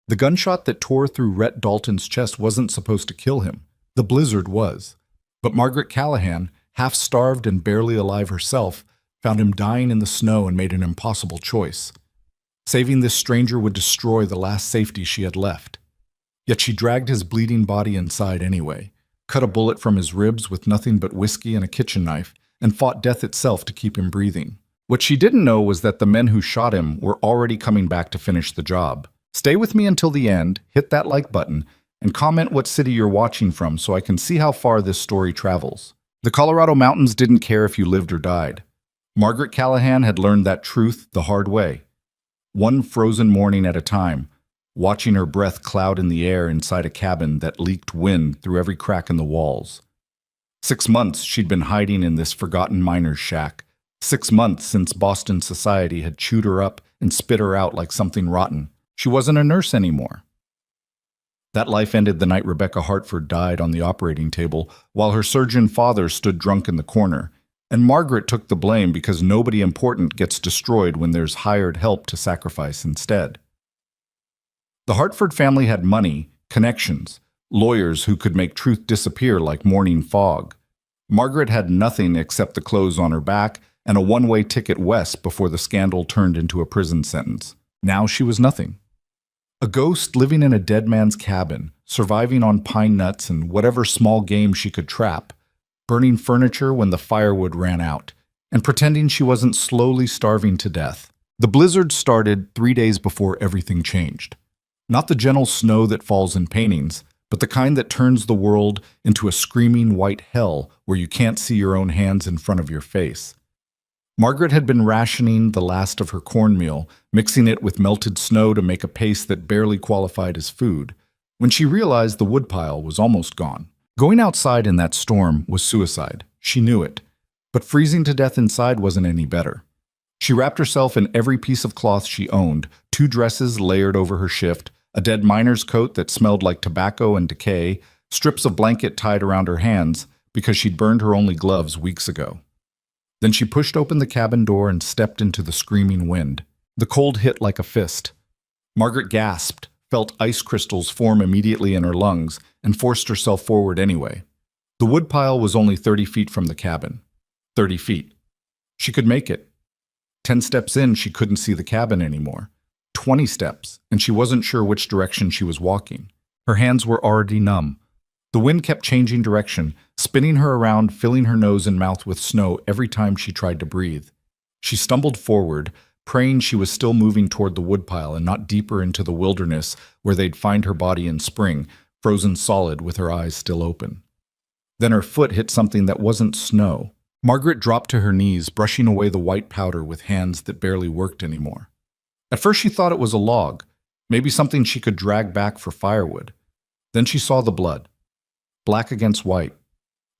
The gunshot that tore through Rhett Dalton's chest wasn't supposed to kill him. The blizzard was. But Margaret Callahan, half-starved and barely alive herself, found him dying in the snow and made an impossible choice. Saving this stranger would destroy the last safety she had left. Yet she dragged his bleeding body inside anyway, cut a bullet from his ribs with nothing but whiskey and a kitchen knife, and fought death itself to keep him breathing. What she didn't know was that the men who shot him were already coming back to finish the job. Stay with me until the end, hit that like button, and comment what city you're watching from so I can see how far this story travels. The Colorado mountains didn't care if you lived or died. Margaret Callahan had learned that truth the hard way. One frozen morning at a time, watching her breath cloud in the air inside a cabin that leaked wind through every crack in the walls. 6 months she'd been hiding in this forgotten miner's shack. 6 months since Boston society had chewed her up and spit her out like something rotten. She wasn't a nurse anymore. That life ended the night Rebecca Hartford died on the operating table while her surgeon father stood drunk in the corner, and Margaret took the blame because nobody important gets destroyed when there's hired help to sacrifice instead. The Hartford family had money, connections, lawyers who could make truth disappear like morning fog. Margaret had nothing except the clothes on her back and a one-way ticket west before the scandal turned into a prison sentence. Now she was nothing. A ghost living in a dead man's cabin, surviving on pine nuts and whatever small game she could trap, burning furniture when the firewood ran out, and pretending she wasn't slowly starving to death. The blizzard started 3 days before everything changed. Not the gentle snow that falls in paintings, but the kind that turns the world into a screaming white hell where you can't see your own hands in front of your face. Margaret had been rationing the last of her cornmeal, mixing it with melted snow to make a paste that barely qualified as food, when she realized the woodpile was almost gone. Going outside in that storm was suicide. She knew it. But freezing to death inside wasn't any better. She wrapped herself in every piece of cloth she owned, 2 dresses layered over her shift, a dead miner's coat that smelled like tobacco and decay, strips of blanket tied around her hands because she'd burned her only gloves weeks ago. Then she pushed open the cabin door and stepped into the screaming wind. The cold hit like a fist. Margaret gasped, felt ice crystals form immediately in her lungs, and forced herself forward anyway. The woodpile was only 30 feet from the cabin. 30 feet. She could make it. 10 steps in, she couldn't see the cabin anymore. 20 steps, and she wasn't sure which direction she was walking. Her hands were already numb. The wind kept changing direction, spinning her around, filling her nose and mouth with snow every time she tried to breathe. She stumbled forward, praying she was still moving toward the woodpile and not deeper into the wilderness where they'd find her body in spring, frozen solid with her eyes still open. Then her foot hit something that wasn't snow. Margaret dropped to her knees, brushing away the white powder with hands that barely worked anymore. At first she thought it was a log, maybe something she could drag back for firewood. Then she saw the blood. Black against white.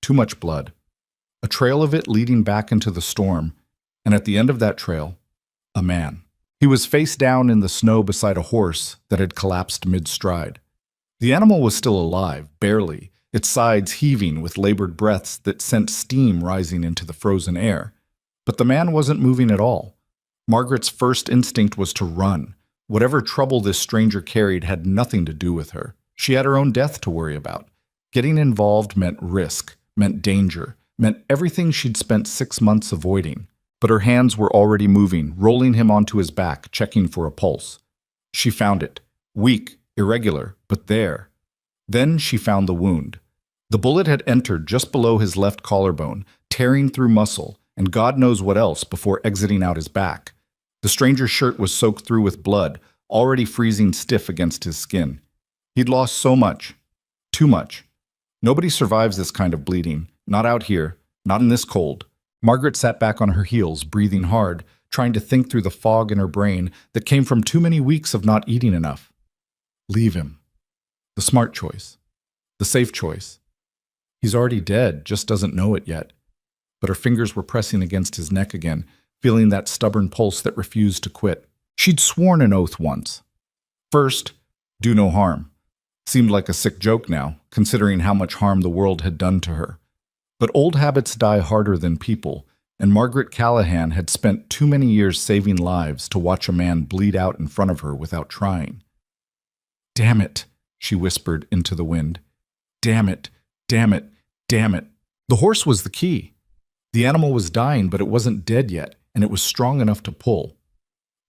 Too much blood. A trail of it leading back into the storm, and at the end of that trail, a man. He was face down in the snow beside a horse that had collapsed mid-stride. The animal was still alive, barely, its sides heaving with labored breaths that sent steam rising into the frozen air. But the man wasn't moving at all. Margaret's first instinct was to run. Whatever trouble this stranger carried had nothing to do with her. She had her own death to worry about. Getting involved meant risk, meant danger, meant everything she'd spent 6 months avoiding. But her hands were already moving, rolling him onto his back, checking for a pulse. She found it. Weak, irregular, but there. Then she found the wound. The bullet had entered just below his left collarbone, tearing through muscle, and God knows what else before exiting out his back. The stranger's shirt was soaked through with blood, already freezing stiff against his skin. He'd lost so much. Too much. Nobody survives this kind of bleeding. Not out here. Not in this cold. Margaret sat back on her heels, breathing hard, trying to think through the fog in her brain that came from too many weeks of not eating enough. Leave him. The smart choice. The safe choice. He's already dead, just doesn't know it yet. But her fingers were pressing against his neck again, feeling that stubborn pulse that refused to quit. She'd sworn an oath once. First, do no harm. Seemed like a sick joke now, considering how much harm the world had done to her. But old habits die harder than people, and Margaret Callahan had spent too many years saving lives to watch a man bleed out in front of her without trying. Damn it, she whispered into the wind. Damn it, damn it, damn it. The horse was the key. The animal was dying, but it wasn't dead yet, and it was strong enough to pull.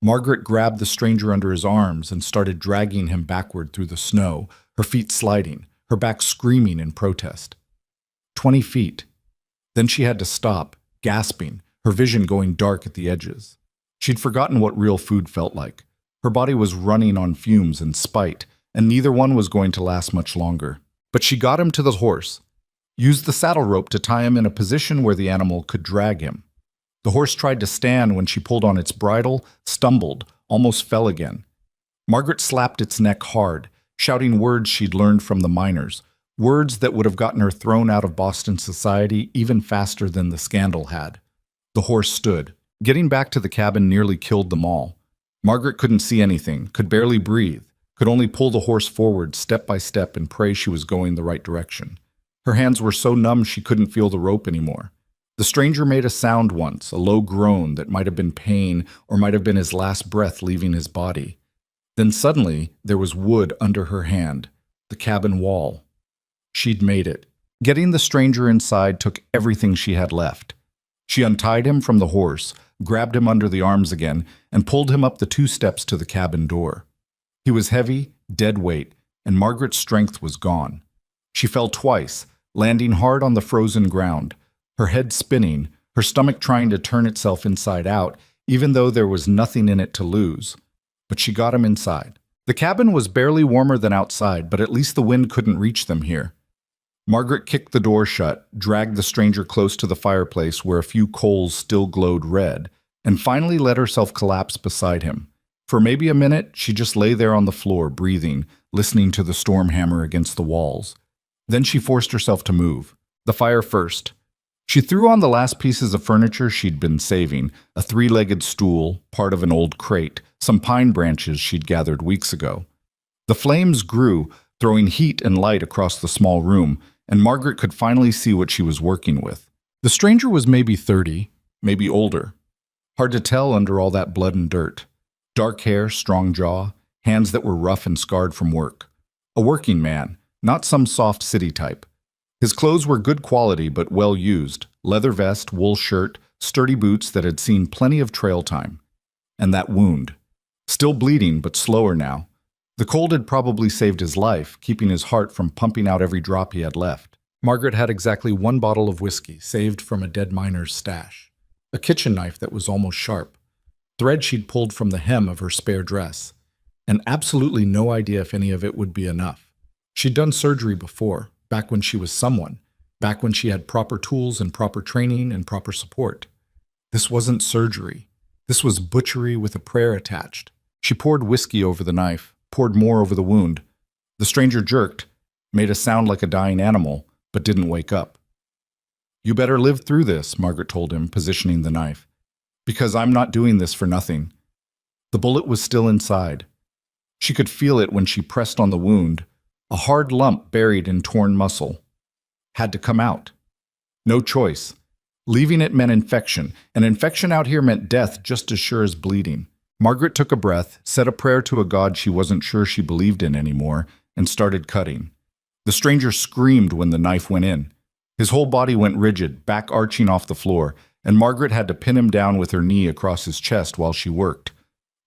Margaret grabbed the stranger under his arms and started dragging him backward through the snow, her feet sliding, her back screaming in protest. 20 feet. Then she had to stop, gasping, her vision going dark at the edges. She'd forgotten what real food felt like. Her body was running on fumes and spite, and neither one was going to last much longer. But she got him to the horse, used the saddle rope to tie him in a position where the animal could drag him. The horse tried to stand when she pulled on its bridle, stumbled, almost fell again. Margaret slapped its neck hard, shouting words she'd learned from the miners, words that would have gotten her thrown out of Boston society even faster than the scandal had. The horse stood. Getting back to the cabin nearly killed them all. Margaret couldn't see anything, could barely breathe, could only pull the horse forward step by step and pray she was going the right direction. Her hands were so numb she couldn't feel the rope anymore. The stranger made a sound once, a low groan that might have been pain or might have been his last breath leaving his body. Then suddenly there was wood under her hand, the cabin wall. She'd made it. Getting the stranger inside took everything she had left. She untied him from the horse, grabbed him under the arms again, and pulled him up the 2 steps to the cabin door. He was heavy, dead weight, and Margaret's strength was gone. She fell twice, landing hard on the frozen ground, her head spinning, her stomach trying to turn itself inside out, even though there was nothing in it to lose. But she got him inside. The cabin was barely warmer than outside, but at least the wind couldn't reach them here. Margaret kicked the door shut, dragged the stranger close to the fireplace where a few coals still glowed red, and finally let herself collapse beside him. For maybe a minute, she just lay there on the floor, breathing, listening to the storm hammer against the walls. Then she forced herself to move. The fire first. She threw on the last pieces of furniture she'd been saving, a 3-legged stool, part of an old crate, some pine branches she'd gathered weeks ago. The flames grew, throwing heat and light across the small room, and Margaret could finally see what she was working with. The stranger was maybe 30, maybe older. Hard to tell under all that blood and dirt. Dark hair, strong jaw, hands that were rough and scarred from work. A working man, not some soft city type. His clothes were good quality but well used, leather vest, wool shirt, sturdy boots that had seen plenty of trail time. And that wound. Still bleeding, but slower now. The cold had probably saved his life, keeping his heart from pumping out every drop he had left. Margaret had exactly 1 bottle of whiskey, saved from a dead miner's stash. A kitchen knife that was almost sharp. Thread she'd pulled from the hem of her spare dress. And absolutely no idea if any of it would be enough. She'd done surgery before, back when she was someone, back when she had proper tools and proper training and proper support. This wasn't surgery. This was butchery with a prayer attached. She poured whiskey over the knife, poured more over the wound. The stranger jerked, made a sound like a dying animal, but didn't wake up. "You better live through this," Margaret told him, positioning the knife. "Because I'm not doing this for nothing." The bullet was still inside. She could feel it when she pressed on the wound, a hard lump buried in torn muscle. Had to come out. No choice. Leaving it meant infection, and infection out here meant death just as sure as bleeding. Margaret took a breath, said a prayer to a god she wasn't sure she believed in anymore, and started cutting. The stranger screamed when the knife went in. His whole body went rigid, back arching off the floor, and Margaret had to pin him down with her knee across his chest while she worked.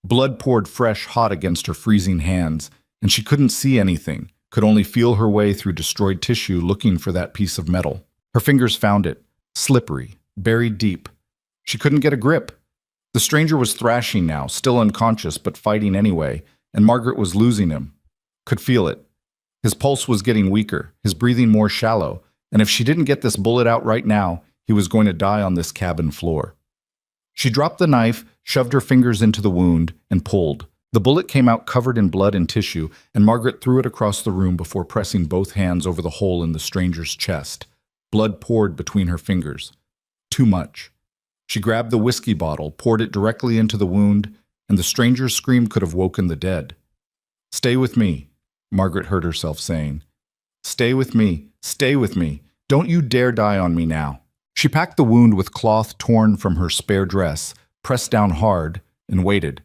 Blood poured fresh, hot against her freezing hands, and she couldn't see anything, could only feel her way through destroyed tissue looking for that piece of metal. Her fingers found it, slippery, buried deep. She couldn't get a grip. The stranger was thrashing now, still unconscious but fighting anyway, and Margaret was losing him. Could feel it. His pulse was getting weaker, his breathing more shallow, and if she didn't get this bullet out right now, he was going to die on this cabin floor. She dropped the knife, shoved her fingers into the wound, and pulled. The bullet came out covered in blood and tissue, and Margaret threw it across the room before pressing both hands over the hole in the stranger's chest. Blood poured between her fingers. Too much. She grabbed the whiskey bottle, poured it directly into the wound, and the stranger's scream could have woken the dead. "Stay with me," Margaret heard herself saying. "Stay with me. Stay with me. Don't you dare die on me now." She packed the wound with cloth torn from her spare dress, pressed down hard, and waited.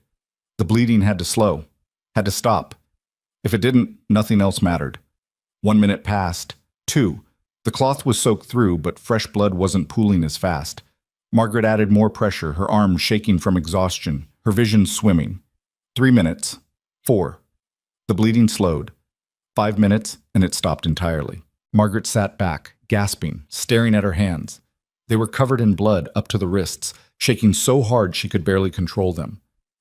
The bleeding had to slow, had to stop. If it didn't, nothing else mattered. 1 minute passed. 2. The cloth was soaked through, but fresh blood wasn't pooling as fast. Margaret added more pressure, her arms shaking from exhaustion, her vision swimming. 3 minutes. 4. The bleeding slowed. 5 minutes, and it stopped entirely. Margaret sat back, gasping, staring at her hands. They were covered in blood up to the wrists, shaking so hard she could barely control them.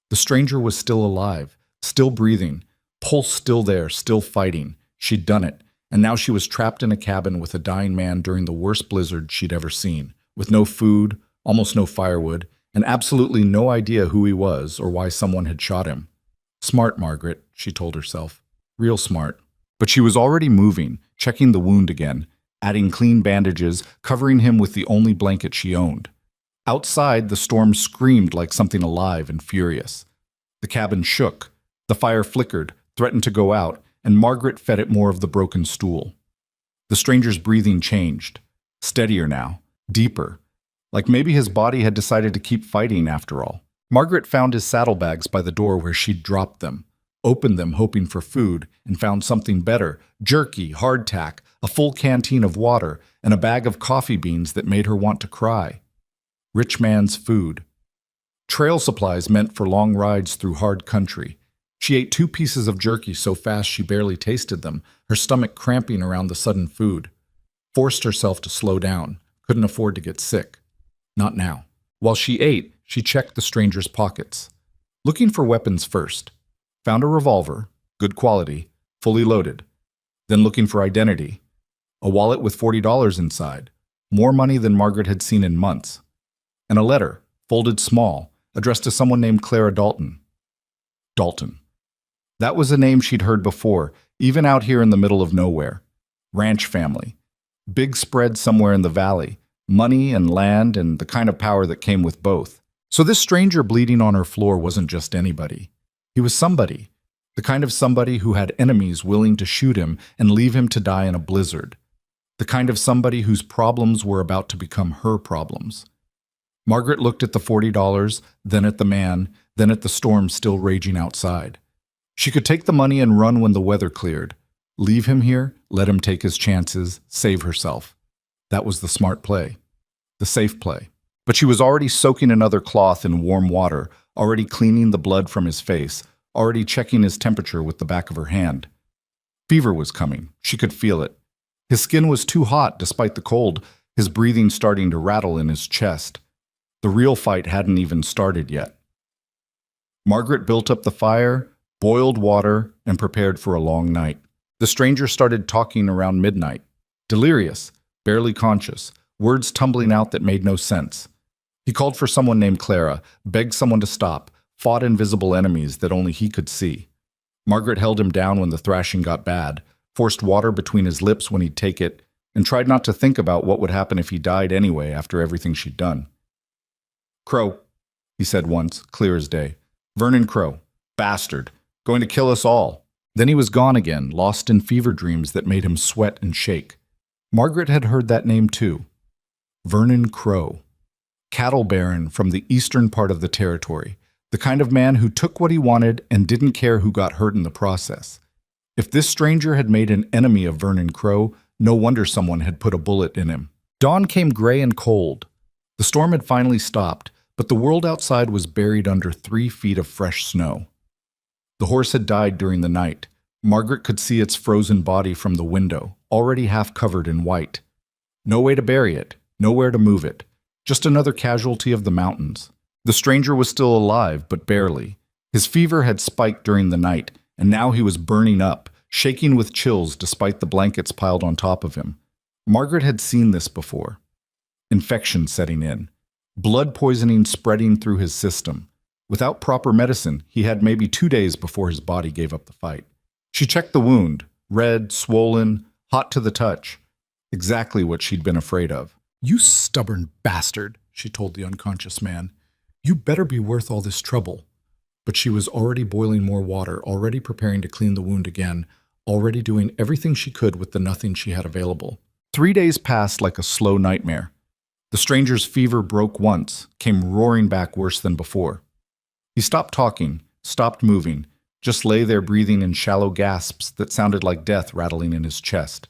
The stranger was still alive, still breathing, pulse still there, still fighting. She'd done it, and now she was trapped in a cabin with a dying man during the worst blizzard she'd ever seen, with no food, almost no firewood, and absolutely no idea who he was or why someone had shot him. Smart, Margaret, she told herself. Real smart. But she was already moving, checking the wound again, adding clean bandages, covering him with the only blanket she owned. Outside, the storm screamed like something alive and furious. The cabin shook. The fire flickered, threatened to go out, and Margaret fed it more of the broken stool. The stranger's breathing changed. Steadier now, deeper, like maybe his body had decided to keep fighting after all. Margaret found his saddlebags by the door where she'd dropped them, opened them hoping for food, and found something better: jerky, hardtack, a full canteen of water, and a bag of coffee beans that made her want to cry. Rich man's food. Trail supplies meant for long rides through hard country. She ate 2 pieces of jerky so fast she barely tasted them, her stomach cramping around the sudden food. Forced herself to slow down, couldn't afford to get sick. Not now. While she ate, she checked the stranger's pockets. Looking for weapons first. Found a revolver, good quality, fully loaded. Then looking for identity. A wallet with $40 inside, more money than Margaret had seen in months. And a letter, folded small, addressed to someone named Clara Dalton. Dalton. That was a name she'd heard before, even out here in the middle of nowhere. Ranch family. Big spread somewhere in the valley. Money and land and the kind of power that came with both. So this stranger bleeding on her floor wasn't just anybody. He was somebody. The kind of somebody who had enemies willing to shoot him and leave him to die in a blizzard. The kind of somebody whose problems were about to become her problems. Margaret looked at the $40, then at the man, then at the storm still raging outside. She could take the money and run when the weather cleared. Leave him here, let him take his chances, save herself. That was the smart play. The safe play. But she was already soaking another cloth in warm water, already cleaning the blood from his face, already checking his temperature with the back of her hand. Fever was coming. She could feel it. His skin was too hot despite the cold, his breathing starting to rattle in his chest. The real fight hadn't even started yet. Margaret built up the fire, boiled water, and prepared for a long night. The stranger started talking around midnight. Delirious, barely conscious, words tumbling out that made no sense. He called for someone named Clara, begged someone to stop, fought invisible enemies that only he could see. Margaret held him down when the thrashing got bad, forced water between his lips when he'd take it, and tried not to think about what would happen if he died anyway after everything she'd done. "Crow," he said once, clear as day. "Vernon Crow. Bastard. Going to kill us all." Then he was gone again, lost in fever dreams that made him sweat and shake. Margaret had heard that name too. Vernon Crow. Cattle baron from the eastern part of the territory. The kind of man who took what he wanted and didn't care who got hurt in the process. If this stranger had made an enemy of Vernon Crow, no wonder someone had put a bullet in him. Dawn came gray and cold. The storm had finally stopped, but the world outside was buried under 3 feet of fresh snow. The horse had died during the night. Margaret could see its frozen body from the window, already half covered in white. No way to bury it, nowhere to move it. Just another casualty of the mountains. The stranger was still alive, but barely. His fever had spiked during the night, and now he was burning up, shaking with chills despite the blankets piled on top of him. Margaret had seen this before. Infection setting in. Blood poisoning spreading through his system. Without proper medicine, he had maybe 2 days before his body gave up the fight. She checked the wound. Red, swollen, hot to the touch. Exactly what she'd been afraid of. "You stubborn bastard," she told the unconscious man. "You better be worth all this trouble." But she was already boiling more water, already preparing to clean the wound again, already doing everything she could with the nothing she had available. 3 days passed like a slow nightmare. The stranger's fever broke once, came roaring back worse than before. He stopped talking, stopped moving, just lay there breathing in shallow gasps that sounded like death rattling in his chest.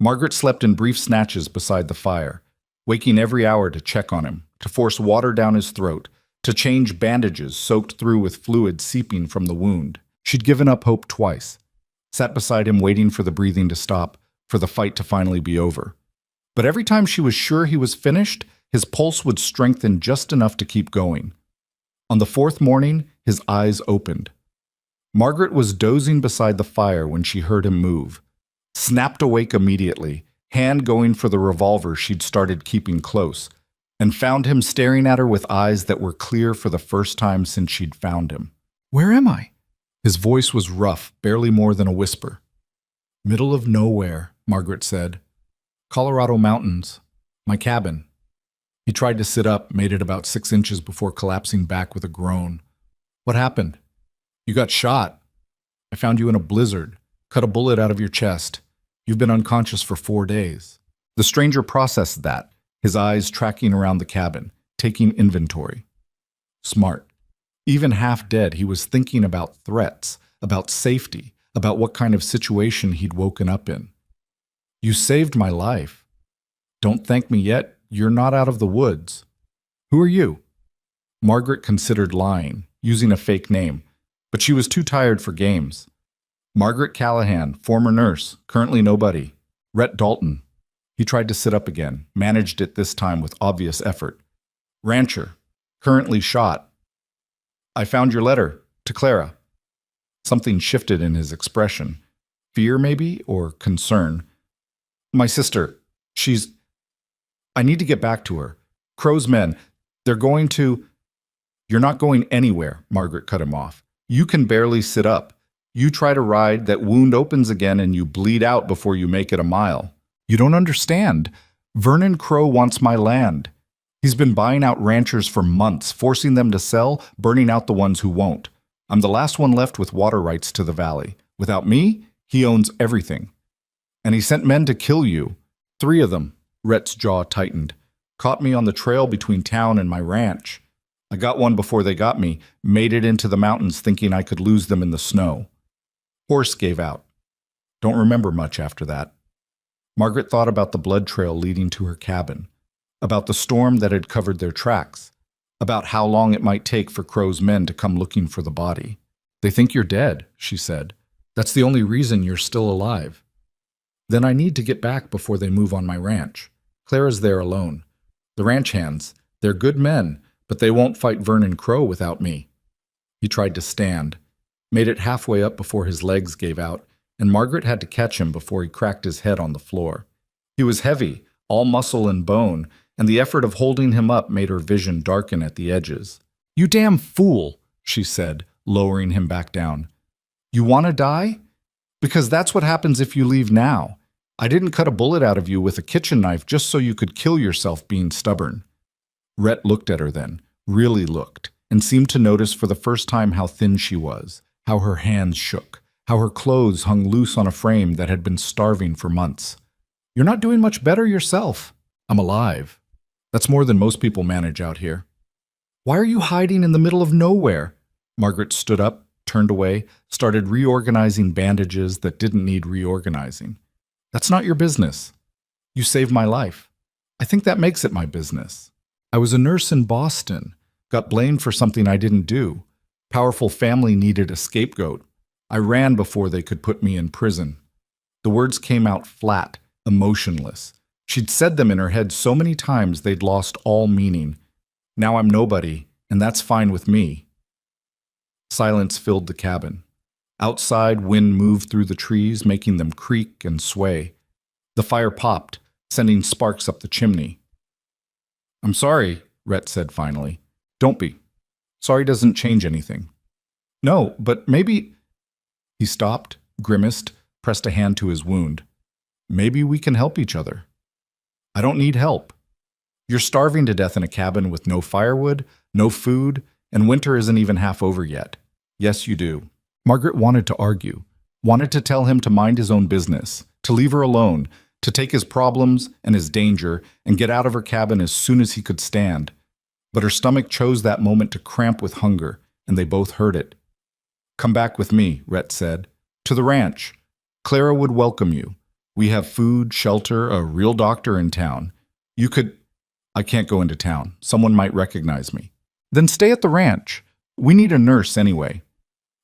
Margaret slept in brief snatches beside the fire, waking every hour to check on him, to force water down his throat, to change bandages soaked through with fluid seeping from the wound. She'd given up hope twice, sat beside him waiting for the breathing to stop, for the fight to finally be over. But every time she was sure he was finished, his pulse would strengthen just enough to keep going. On the fourth morning, his eyes opened. Margaret was dozing beside the fire when she heard him move. Snapped awake immediately, hand going for the revolver she'd started keeping close, and found him staring at her with eyes that were clear for the first time since she'd found him. "Where am I?" His voice was rough, barely more than a whisper. "Middle of nowhere," Margaret said. "Colorado mountains. My cabin." He tried to sit up, made it about 6 inches before collapsing back with a groan. "What happened?" "You got shot. I found you in a blizzard, cut a bullet out of your chest. You've been unconscious for 4 days." The stranger processed that, his eyes tracking around the cabin, taking inventory. Smart. Even half dead, he was thinking about threats, about safety, about what kind of situation he'd woken up in. "You saved my life. Don't thank me yet. You're not out of the woods." "Who are you?" Margaret considered lying, using a fake name, but she was too tired for games. "Margaret Callahan, former nurse, currently nobody. Rhett Dalton." He tried to sit up again, managed it this time with obvious effort. "Rancher, currently shot. I found your letter, to Clara." Something shifted in his expression. Fear, maybe, or concern. "My sister, I need to get back to her. Crow's men, they're going to—" "You're not going anywhere," Margaret cut him off. "You can barely sit up. You try to ride, that wound opens again and you bleed out before you make it a mile. You don't understand. Vernon Crow wants my land. He's been buying out ranchers for months, forcing them to sell, burning out the ones who won't. I'm the last one left with water rights to the valley. Without me, he owns everything. And he sent men to kill you. 3 of them." Rhett's jaw tightened. "Caught me on the trail between town and my ranch. I got one before they got me, made it into the mountains thinking I could lose them in the snow. Horse gave out. Don't remember much after that." Margaret thought about the blood trail leading to her cabin, about the storm that had covered their tracks, about how long it might take for Crow's men to come looking for the body. "They think you're dead," she said. "That's the only reason you're still alive." "Then I need to get back before they move on my ranch. Clara's there alone. The ranch hands, they're good men, but they won't fight Vernon Crow without me." He tried to stand, made it halfway up before his legs gave out, and Margaret had to catch him before he cracked his head on the floor. He was heavy, all muscle and bone, and the effort of holding him up made her vision darken at the edges. "You damn fool," she said, lowering him back down. "You want to die? Because that's what happens if you leave now. I didn't cut a bullet out of you with a kitchen knife just so you could kill yourself being stubborn." Rhett looked at her then, really looked, and seemed to notice for the first time how thin she was, how her hands shook, how her clothes hung loose on a frame that had been starving for months. "You're not doing much better yourself." "I'm alive. That's more than most people manage out here." "Why are you hiding in the middle of nowhere?" Margaret stood up, turned away, started reorganizing bandages that didn't need reorganizing. "That's not your business. You saved my life. I think that makes it my business. I was a nurse in Boston, got blamed for something I didn't do. Powerful family needed a scapegoat. I ran before they could put me in prison." The words came out flat, emotionless. She'd said them in her head so many times they'd lost all meaning. "Now I'm nobody, and that's fine with me." Silence filled the cabin. Outside, wind moved through the trees, making them creak and sway. The fire popped, sending sparks up the chimney. "I'm sorry," Rhett said finally. "Don't be. Sorry doesn't change anything." "No, but maybe—" He stopped, grimaced, pressed a hand to his wound. "Maybe we can help each other." "I don't need help. You're starving to death in a cabin with no firewood, no food, and winter isn't even half over yet. Yes, you do." Margaret wanted to argue, wanted to tell him to mind his own business, to leave her alone, to take his problems and his danger and get out of her cabin as soon as he could stand. But her stomach chose that moment to cramp with hunger, and they both heard it. Come back with me, Rhett said. To the ranch. Clara would welcome you. We have food, shelter, a real doctor in town. You could... I can't go into town. Someone might recognize me. Then stay at the ranch. We need a nurse anyway.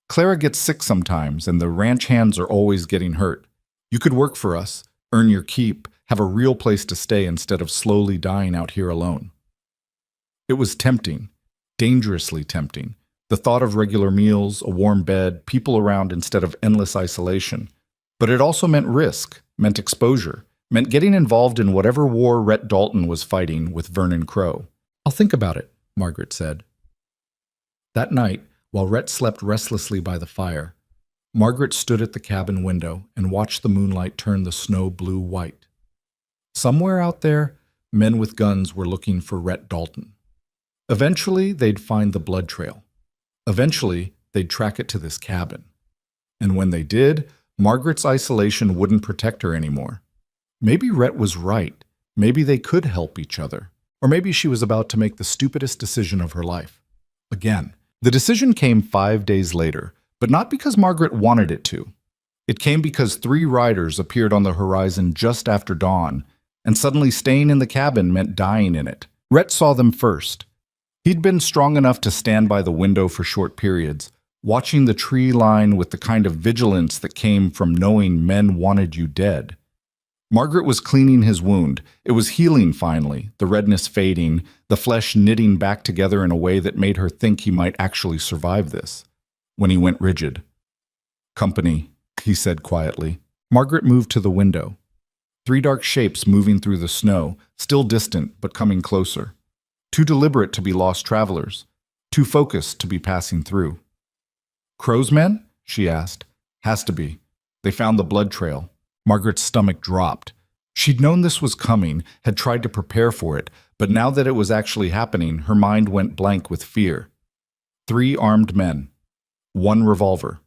Clara gets sick sometimes, and the ranch hands are always getting hurt. You could work for us, earn your keep, have a real place to stay instead of slowly dying out here alone. It was tempting, dangerously tempting. The thought of regular meals, a warm bed, people around instead of endless isolation. But it also meant risk, meant exposure, meant getting involved in whatever war Rhett Dalton was fighting with Vernon Crow. I'll think about it, Margaret said. That night, while Rhett slept restlessly by the fire, Margaret stood at the cabin window and watched the moonlight turn the snow blue-white. Somewhere out there, men with guns were looking for Rhett Dalton. Eventually, they'd find the blood trail. Eventually, they'd track it to this cabin. And when they did, Margaret's isolation wouldn't protect her anymore. Maybe Rhett was right. Maybe they could help each other. Or maybe she was about to make the stupidest decision of her life. Again, the decision came 5 days later, but not because Margaret wanted it to. It came because 3 riders appeared on the horizon just after dawn, and suddenly staying in the cabin meant dying in it. Rhett saw them first. He'd been strong enough to stand by the window for short periods, watching the tree line with the kind of vigilance that came from knowing men wanted you dead. Margaret was cleaning his wound. It was healing finally, the redness fading, the flesh knitting back together in a way that made her think he might actually survive this. When he went rigid. Company, he said quietly. Margaret moved to the window. 3 dark shapes moving through the snow, still distant but coming closer. Too deliberate to be lost travelers, too focused to be passing through. Crow's men? She asked. Has to be. They found the blood trail. Margaret's stomach dropped. She'd known this was coming, had tried to prepare for it, but now that it was actually happening, her mind went blank with fear. 3 armed men. 1 revolver.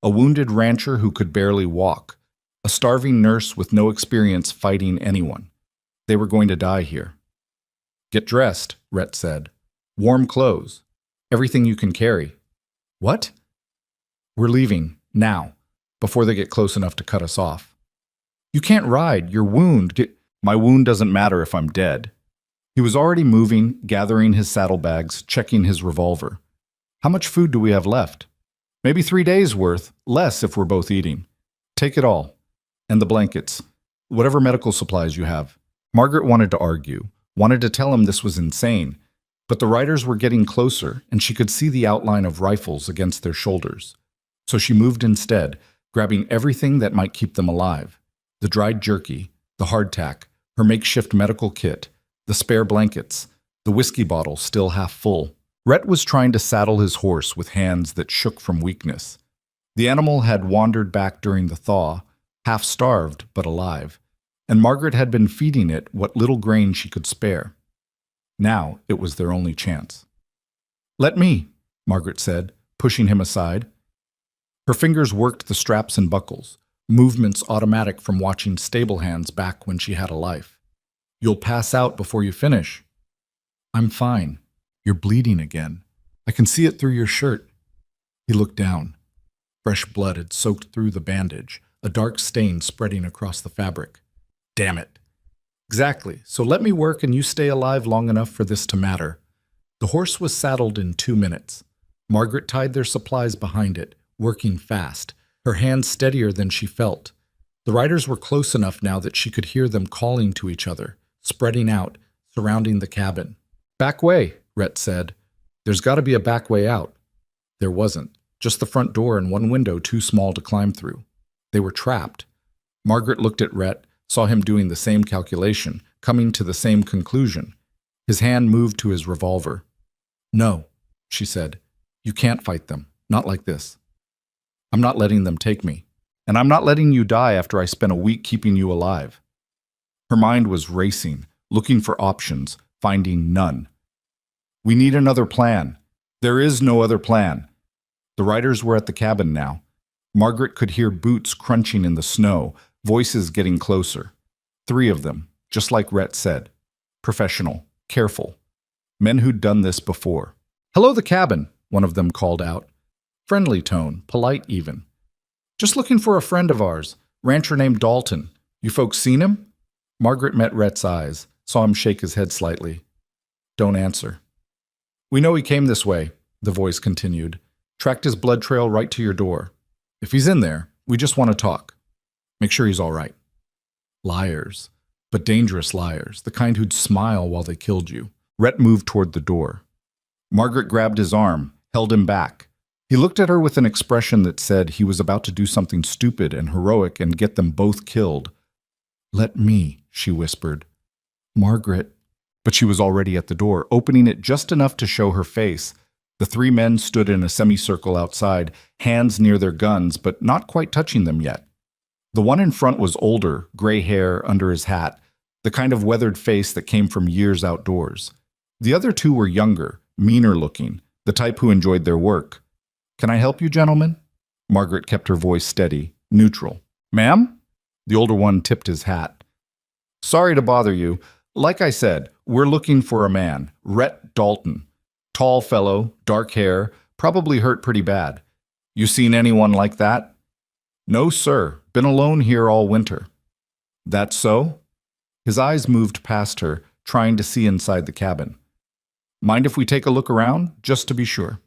A wounded rancher who could barely walk. A starving nurse with no experience fighting anyone. They were going to die here. Get dressed, Rhett said. Warm clothes. Everything you can carry. What? We're leaving, now, before they get close enough to cut us off. You can't ride, your wound. My wound doesn't matter if I'm dead. He was already moving, gathering his saddlebags, checking his revolver. How much food do we have left? Maybe 3 days' worth, less if we're both eating. Take it all. And the blankets. Whatever medical supplies you have. Margaret wanted to argue, wanted to tell him this was insane, but the riders were getting closer, and she could see the outline of rifles against their shoulders. So she moved instead, grabbing everything that might keep them alive. The dried jerky, the hardtack, her makeshift medical kit, the spare blankets, the whiskey bottle still half full. Rhett was trying to saddle his horse with hands that shook from weakness. The animal had wandered back during the thaw, half-starved but alive, and Margaret had been feeding it what little grain she could spare. Now it was their only chance. Let me, Margaret said, pushing him aside. Her fingers worked the straps and buckles, movements automatic from watching stable hands back when she had a life. You'll pass out before you finish. I'm fine. You're bleeding again. I can see it through your shirt. He looked down. Fresh blood had soaked through the bandage, a dark stain spreading across the fabric. Damn it. Exactly. So let me work and you stay alive long enough for this to matter. The horse was saddled in 2 minutes. Margaret tied their supplies behind it, working fast, her hands steadier than she felt. The riders were close enough now that she could hear them calling to each other, spreading out, surrounding the cabin. Back way, Rhett said. There's got to be a back way out. There wasn't. Just the front door and 1 window too small to climb through. They were trapped. Margaret looked at Rhett, saw him doing the same calculation, coming to the same conclusion. His hand moved to his revolver. No, she said. You can't fight them. Not like this. I'm not letting them take me. And I'm not letting you die after I spent a week keeping you alive. Her mind was racing, looking for options, finding none. We need another plan. There is no other plan. The riders were at the cabin now. Margaret could hear boots crunching in the snow, voices getting closer. 3 of them, just like Rhett said. Professional, careful. Men who'd done this before. Hello, the cabin, one of them called out. Friendly tone, polite even. Just looking for a friend of ours, rancher named Dalton. You folks seen him? Margaret met Rhett's eyes, saw him shake his head slightly. Don't answer. We know he came this way, the voice continued. Tracked his blood trail right to your door. If he's in there, we just want to talk. Make sure he's all right. Liars, but dangerous liars, the kind who'd smile while they killed you. Rhett moved toward the door. Margaret grabbed his arm, held him back. He looked at her with an expression that said he was about to do something stupid and heroic and get them both killed. Let me, she whispered. Margaret. But she was already at the door, opening it just enough to show her face. The three men stood in a semicircle outside, hands near their guns, but not quite touching them yet. The one in front was older, gray hair under his hat, the kind of weathered face that came from years outdoors. The other two were younger, meaner looking, the type who enjoyed their work. Can I help you, gentlemen? Margaret kept her voice steady, neutral. Ma'am? The older one tipped his hat. Sorry to bother you. Like I said, we're looking for a man, Rhett Dalton. Tall fellow, dark hair, probably hurt pretty bad. You seen anyone like that? No, sir. Been alone here all winter. That's so? His eyes moved past her, trying to see inside the cabin. Mind if we take a look around, just to be sure?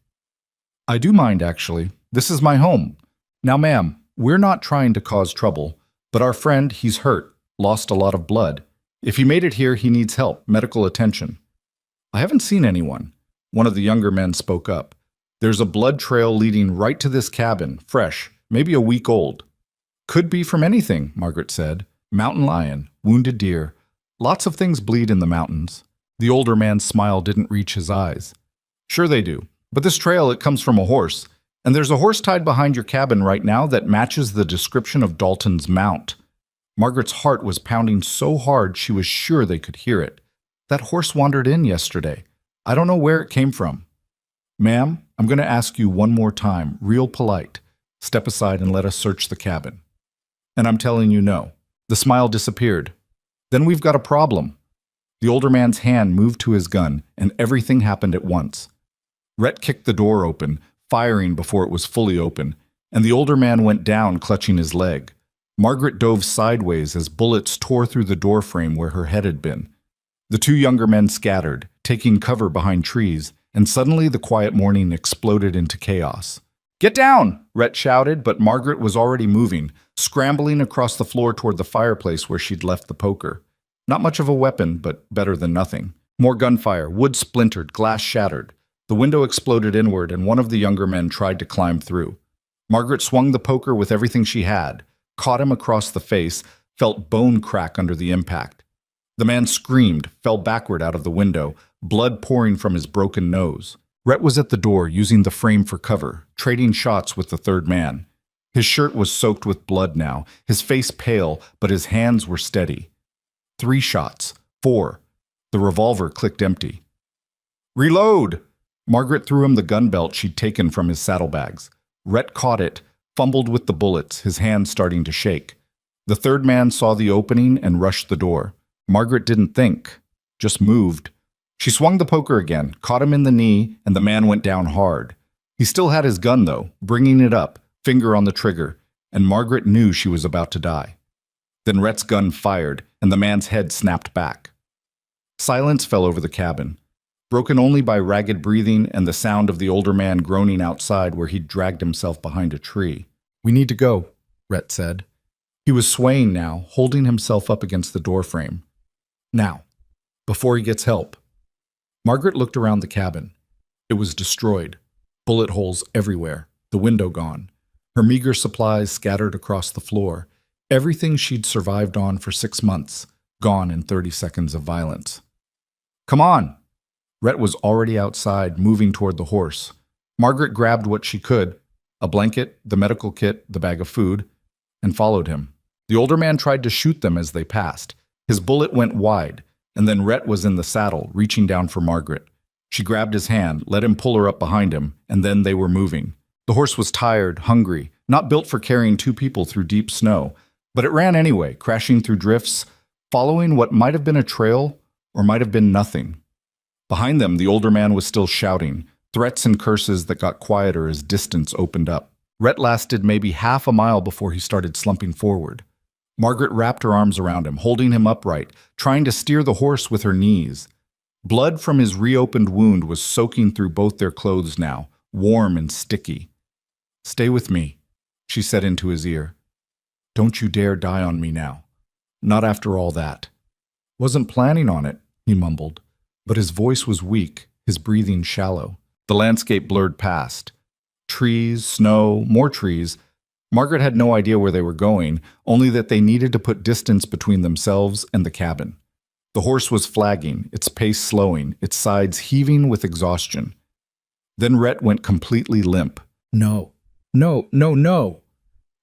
I do mind, actually. This is my home. Now, ma'am, we're not trying to cause trouble, but our friend, he's hurt, lost a lot of blood. If he made it here, he needs help, medical attention. I haven't seen anyone. One of the younger men spoke up. There's a blood trail leading right to this cabin, fresh, maybe a week old. Could be from anything, Margaret said. Mountain lion, wounded deer. Lots of things bleed in the mountains. The older man's smile didn't reach his eyes. Sure they do. But this trail, it comes from a horse. And there's a horse tied behind your cabin right now that matches the description of Dalton's mount. Margaret's heart was pounding so hard she was sure they could hear it. That horse wandered in yesterday. I don't know where it came from. Ma'am, I'm going to ask you one more time, real polite. Step aside and let us search the cabin. And I'm telling you no. The smile disappeared. Then we've got a problem. The older man's hand moved to his gun, and everything happened at once. Rhett kicked the door open, firing before it was fully open, and the older man went down, clutching his leg. Margaret dove sideways as bullets tore through the doorframe where her head had been. The two younger men scattered, taking cover behind trees, and suddenly the quiet morning exploded into chaos. Get down! Rhett shouted, but Margaret was already moving, scrambling across the floor toward the fireplace where she'd left the poker. Not much of a weapon, but better than nothing. More gunfire, wood splintered, glass shattered. The window exploded inward, and one of the younger men tried to climb through. Margaret swung the poker with everything she had, caught him across the face, felt bone crack under the impact. The man screamed, fell backward out of the window, blood pouring from his broken nose. Rhett was at the door, using the frame for cover, trading shots with the third man. His shirt was soaked with blood now, his face pale, but his hands were steady. 3 shots. 4. The revolver clicked empty. Reload! Margaret threw him the gun belt she'd taken from his saddlebags. Rhett caught it, fumbled with the bullets, his hands starting to shake. The third man saw the opening and rushed the door. Margaret didn't think, just moved. She swung the poker again, caught him in the knee, and the man went down hard. He still had his gun, though, bringing it up, finger on the trigger, and Margaret knew she was about to die. Then Rhett's gun fired, and the man's head snapped back. Silence fell over the cabin, broken only by ragged breathing and the sound of the older man groaning outside where he'd dragged himself behind a tree. We need to go, Rhett said. He was swaying now, holding himself up against the doorframe. Now, before he gets help. Margaret looked around the cabin. It was destroyed, bullet holes everywhere, the window gone, her meager supplies scattered across the floor, everything she'd survived on for 6 months, gone in 30 seconds of violence. Come on! Rhett was already outside, moving toward the horse. Margaret grabbed what she could, a blanket, the medical kit, the bag of food, and followed him. The older man tried to shoot them as they passed. His bullet went wide, and then Rhett was in the saddle, reaching down for Margaret. She grabbed his hand, let him pull her up behind him, and then they were moving. The horse was tired, hungry, not built for carrying 2 people through deep snow, but it ran anyway, crashing through drifts, following what might have been a trail or might have been nothing. Behind them, the older man was still shouting, threats and curses that got quieter as distance opened up. Rhett lasted maybe half a mile before he started slumping forward. Margaret wrapped her arms around him, holding him upright, trying to steer the horse with her knees. Blood from his reopened wound was soaking through both their clothes now, warm and sticky. "Stay with me," she said into his ear. "Don't you dare die on me now. Not after all that." "Wasn't planning on it," he mumbled, but his voice was weak, his breathing shallow. The landscape blurred past. Trees, snow, more trees. Margaret had no idea where they were going, only that they needed to put distance between themselves and the cabin. The horse was flagging, its pace slowing, its sides heaving with exhaustion. Then Rhett went completely limp. "No, no, no, no!"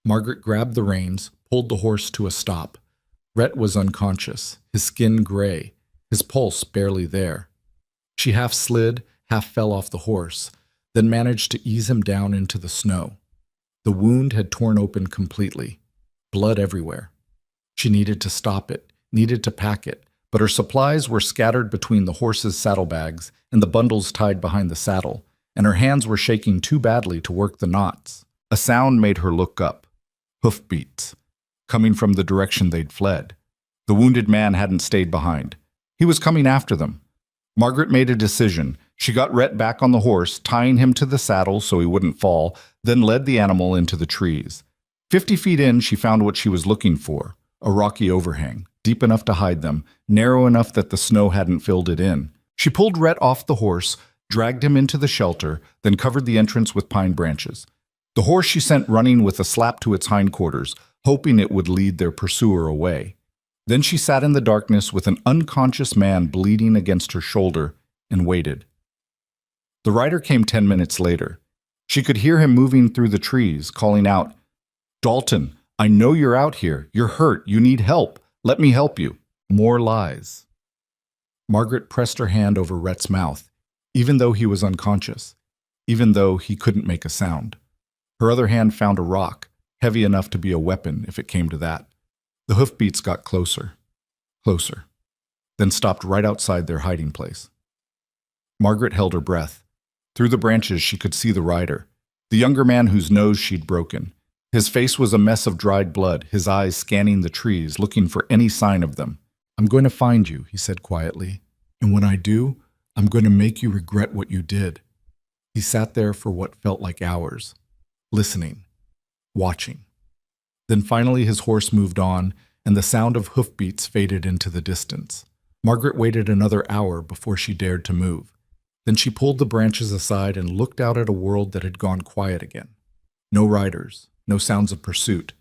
Margaret grabbed the reins, pulled the horse to a stop. Rhett was unconscious, his skin gray, his pulse barely there. She half slid, half fell off the horse, then managed to ease him down into the snow. The wound had torn open completely, blood everywhere. She needed to stop it, needed to pack it, but her supplies were scattered between the horse's saddlebags and the bundles tied behind the saddle, and her hands were shaking too badly to work the knots. A sound made her look up. Hoofbeats, coming from the direction they'd fled. The wounded man hadn't stayed behind. He was coming after them. Margaret made a decision. She got Rhett back on the horse, tying him to the saddle so he wouldn't fall, then led the animal into the trees. 50 feet in, she found what she was looking for, a rocky overhang, deep enough to hide them, narrow enough that the snow hadn't filled it in. She pulled Rhett off the horse, dragged him into the shelter, then covered the entrance with pine branches. The horse she sent running with a slap to its hindquarters, hoping it would lead their pursuer away. Then she sat in the darkness with an unconscious man bleeding against her shoulder and waited. The rider came 10 minutes later. She could hear him moving through the trees, calling out, "Dalton, I know you're out here. You're hurt. You need help. Let me help you." More lies. Margaret pressed her hand over Rhett's mouth, even though he was unconscious, even though he couldn't make a sound. Her other hand found a rock, heavy enough to be a weapon if it came to that. The hoofbeats got closer, closer, then stopped right outside their hiding place. Margaret held her breath. Through the branches she could see the rider, the younger man whose nose she'd broken. His face was a mess of dried blood, his eyes scanning the trees, looking for any sign of them. "I'm going to find you," he said quietly, "and when I do, I'm going to make you regret what you did." He sat there for what felt like hours, listening, watching. Then finally his horse moved on, and the sound of hoofbeats faded into the distance. Margaret waited another hour before she dared to move. Then she pulled the branches aside and looked out at a world that had gone quiet again. No riders, no sounds of pursuit,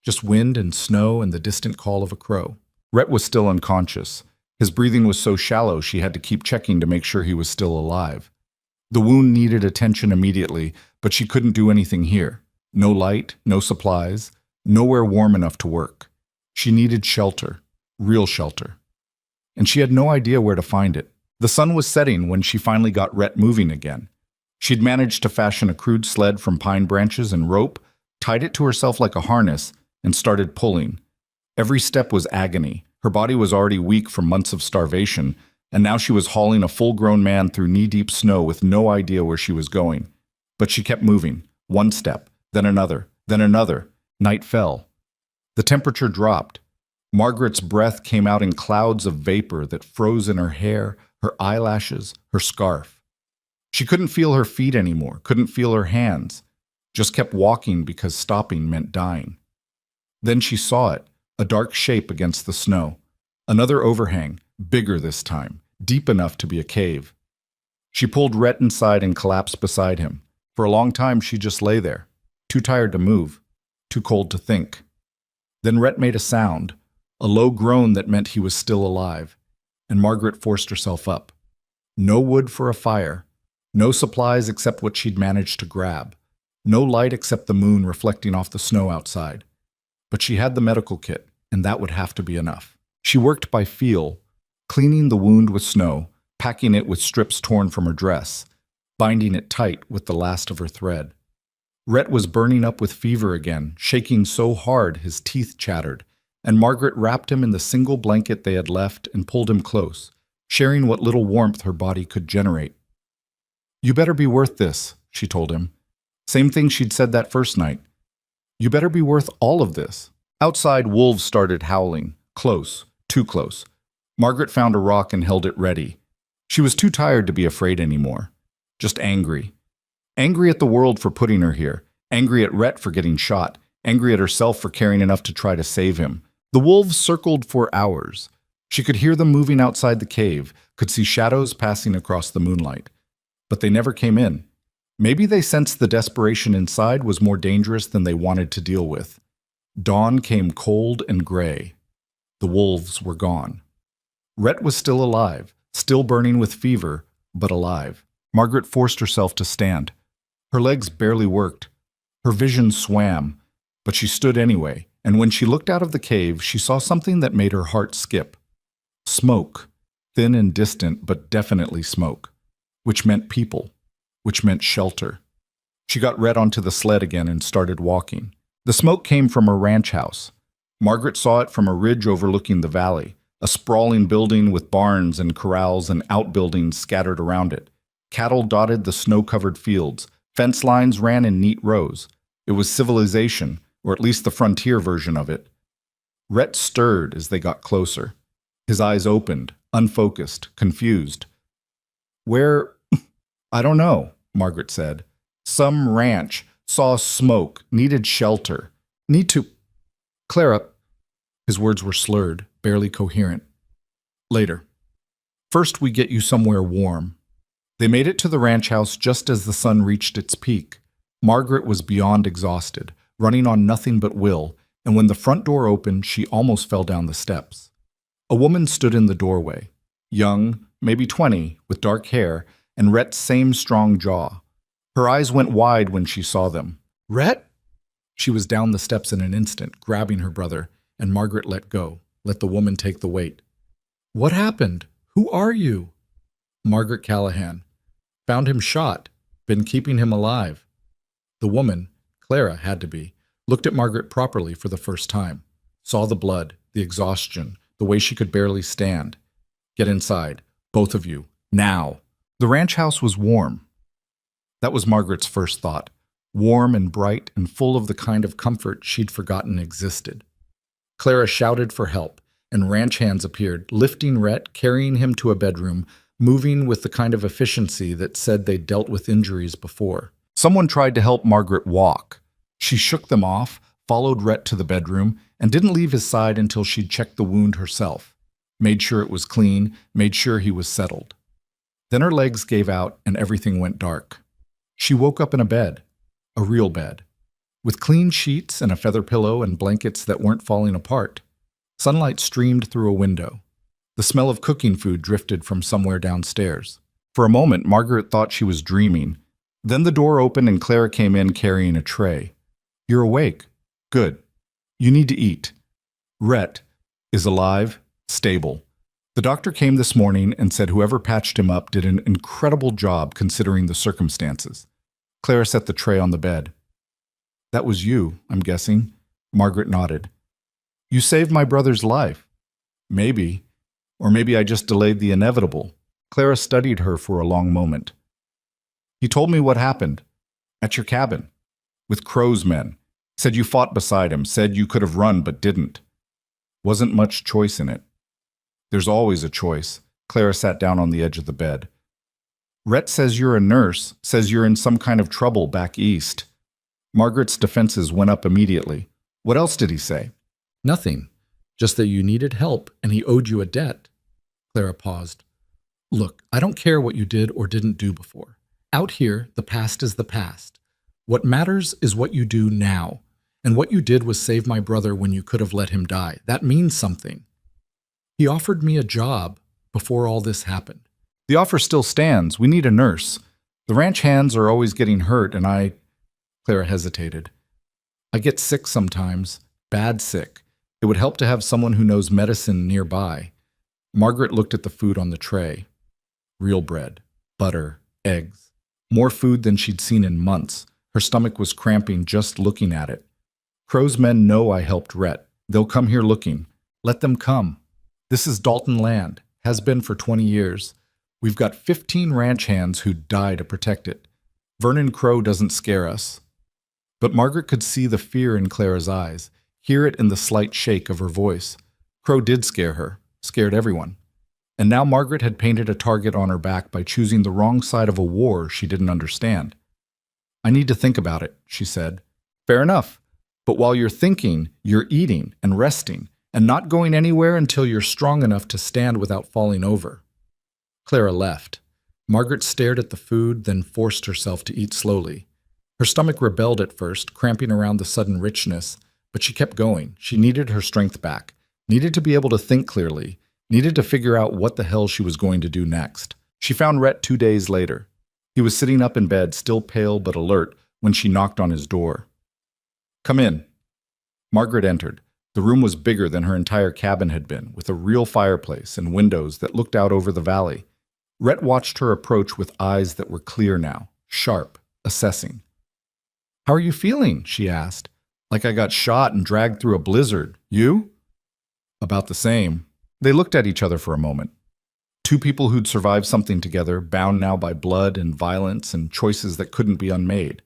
just wind and snow and the distant call of a crow. Rhett was still unconscious. His breathing was so shallow she had to keep checking to make sure he was still alive. The wound needed attention immediately, but she couldn't do anything here. No light, no supplies, nowhere warm enough to work. She needed shelter, real shelter. And she had no idea where to find it. The sun was setting when she finally got Rhett moving again. She'd managed to fashion a crude sled from pine branches and rope, tied it to herself like a harness, and started pulling. Every step was agony. Her body was already weak from months of starvation, and now she was hauling a full-grown man through knee-deep snow with no idea where she was going. But she kept moving, one step, then another, then another. Night fell. The temperature dropped. Margaret's breath came out in clouds of vapor that froze in her hair, her eyelashes, her scarf. She couldn't feel her feet anymore, couldn't feel her hands, just kept walking because stopping meant dying. Then she saw it, a dark shape against the snow. Another overhang, bigger this time, deep enough to be a cave. She pulled Rhett inside and collapsed beside him. For a long time she just lay there, too tired to move, too cold to think. Then Rhett made a sound, a low groan that meant he was still alive, and Margaret forced herself up. No wood for a fire, no supplies except what she'd managed to grab, no light except the moon reflecting off the snow outside. But she had the medical kit, and that would have to be enough. She worked by feel, cleaning the wound with snow, packing it with strips torn from her dress, binding it tight with the last of her thread. Rhett was burning up with fever again, shaking so hard his teeth chattered, and Margaret wrapped him in the single blanket they had left and pulled him close, sharing what little warmth her body could generate. You better be worth this, she told him. Same thing she'd said that first night. You better be worth all of this. Outside, wolves started howling. Close, too close. Margaret found a rock and held it ready. She was too tired to be afraid anymore. Just angry. Angry at the world for putting her here. Angry at Rhett for getting shot. Angry at herself for caring enough to try to save him. The wolves circled for hours. She could hear them moving outside the cave, could see shadows passing across the moonlight. But they never came in. Maybe they sensed the desperation inside was more dangerous than they wanted to deal with. Dawn came cold and gray. The wolves were gone. Rhett was still alive, still burning with fever, but alive. Margaret forced herself to stand. Her legs barely worked. Her vision swam, but she stood anyway, and when she looked out of the cave, she saw something that made her heart skip. Smoke, thin and distant, but definitely smoke, which meant people, which meant shelter. She got Rhett onto the sled again and started walking. The smoke came from a ranch house. Margaret saw it from a ridge overlooking the valley, a sprawling building with barns and corrals and outbuildings scattered around it. Cattle dotted the snow-covered fields. Fence lines ran in neat rows. It was civilization, or at least the frontier version of it. Rhett stirred as they got closer. His eyes opened, unfocused, confused. Where? I don't know, Margaret said. Some ranch. Saw smoke. Needed shelter. Need to... Clara... His words were slurred, barely coherent. Later. First we get you somewhere warm. They made it to the ranch house just as the sun reached its peak. Margaret was beyond exhausted, running on nothing but will, and when the front door opened, she almost fell down the steps. A woman stood in the doorway, young, maybe 20, with dark hair, and Rhett's same strong jaw. Her eyes went wide when she saw them. Rhett? She was down the steps in an instant, grabbing her brother, and Margaret let go, let the woman take the weight. What happened? Who are you? Margaret Callahan. Found him shot. Been keeping him alive. The woman, Clara had to be, looked at Margaret properly for the first time. Saw the blood, the exhaustion, the way she could barely stand. Get inside, both of you, now. The ranch house was warm. That was Margaret's first thought. Warm and bright and full of the kind of comfort she'd forgotten existed. Clara shouted for help, and ranch hands appeared, lifting Rhett, carrying him to a bedroom, moving with the kind of efficiency that said they'd dealt with injuries before. Someone tried to help Margaret walk. She shook them off, followed Rhett to the bedroom, and didn't leave his side until she'd checked the wound herself. Made sure it was clean, made sure he was settled. Then her legs gave out and everything went dark. She woke up in a bed, a real bed, with clean sheets and a feather pillow and blankets that weren't falling apart. Sunlight streamed through a window. The smell of cooking food drifted from somewhere downstairs. For a moment, Margaret thought she was dreaming. Then the door opened and Clara came in carrying a tray. You're awake. Good. You need to eat. Rhett is alive, stable. The doctor came this morning and said whoever patched him up did an incredible job considering the circumstances. Clara set the tray on the bed. That was you, I'm guessing. Margaret nodded. You saved my brother's life. Maybe. Or maybe I just delayed the inevitable. Clara studied her for a long moment. He told me what happened. At your cabin. With Crow's men. Said you fought beside him. Said you could have run but didn't. Wasn't much choice in it. There's always a choice. Clara sat down on the edge of the bed. Rhett says you're a nurse. Says you're in some kind of trouble back east. Margaret's defenses went up immediately. What else did he say? Nothing. Just that you needed help and he owed you a debt. Clara paused. Look, I don't care what you did or didn't do before. Out here, the past is the past. What matters is what you do now. And what you did was save my brother when you could have let him die. That means something. He offered me a job before all this happened. The offer still stands. We need a nurse. The ranch hands are always getting hurt and Clara hesitated. I get sick sometimes, bad sick. It would help to have someone who knows medicine nearby. Margaret looked at the food on the tray. Real bread, butter, eggs. More food than she'd seen in months. Her stomach was cramping just looking at it. Crow's men know I helped Rhett. They'll come here looking. Let them come. This is Dalton land. Has been for 20 years. We've got 15 ranch hands who'd die to protect it. Vernon Crow doesn't scare us." But Margaret could see the fear in Clara's eyes, hear it in the slight shake of her voice. Crow did scare her, scared everyone. And now Margaret had painted a target on her back by choosing the wrong side of a war she didn't understand. "I need to think about it," she said. "Fair enough. But while you're thinking, you're eating and resting, and not going anywhere until you're strong enough to stand without falling over." Clara left. Margaret stared at the food, then forced herself to eat slowly. Her stomach rebelled at first, cramping around the sudden richness, but she kept going. She needed her strength back, needed to be able to think clearly, needed to figure out what the hell she was going to do next. She found Rhett 2 days later. He was sitting up in bed, still pale but alert, when she knocked on his door. "Come in." Margaret entered. The room was bigger than her entire cabin had been, with a real fireplace and windows that looked out over the valley. Rhett watched her approach with eyes that were clear now, sharp, assessing. "How are you feeling?" she asked. "Like I got shot and dragged through a blizzard. You?" "About the same." They looked at each other for a moment. Two people who'd survived something together, bound now by blood and violence and choices that couldn't be unmade.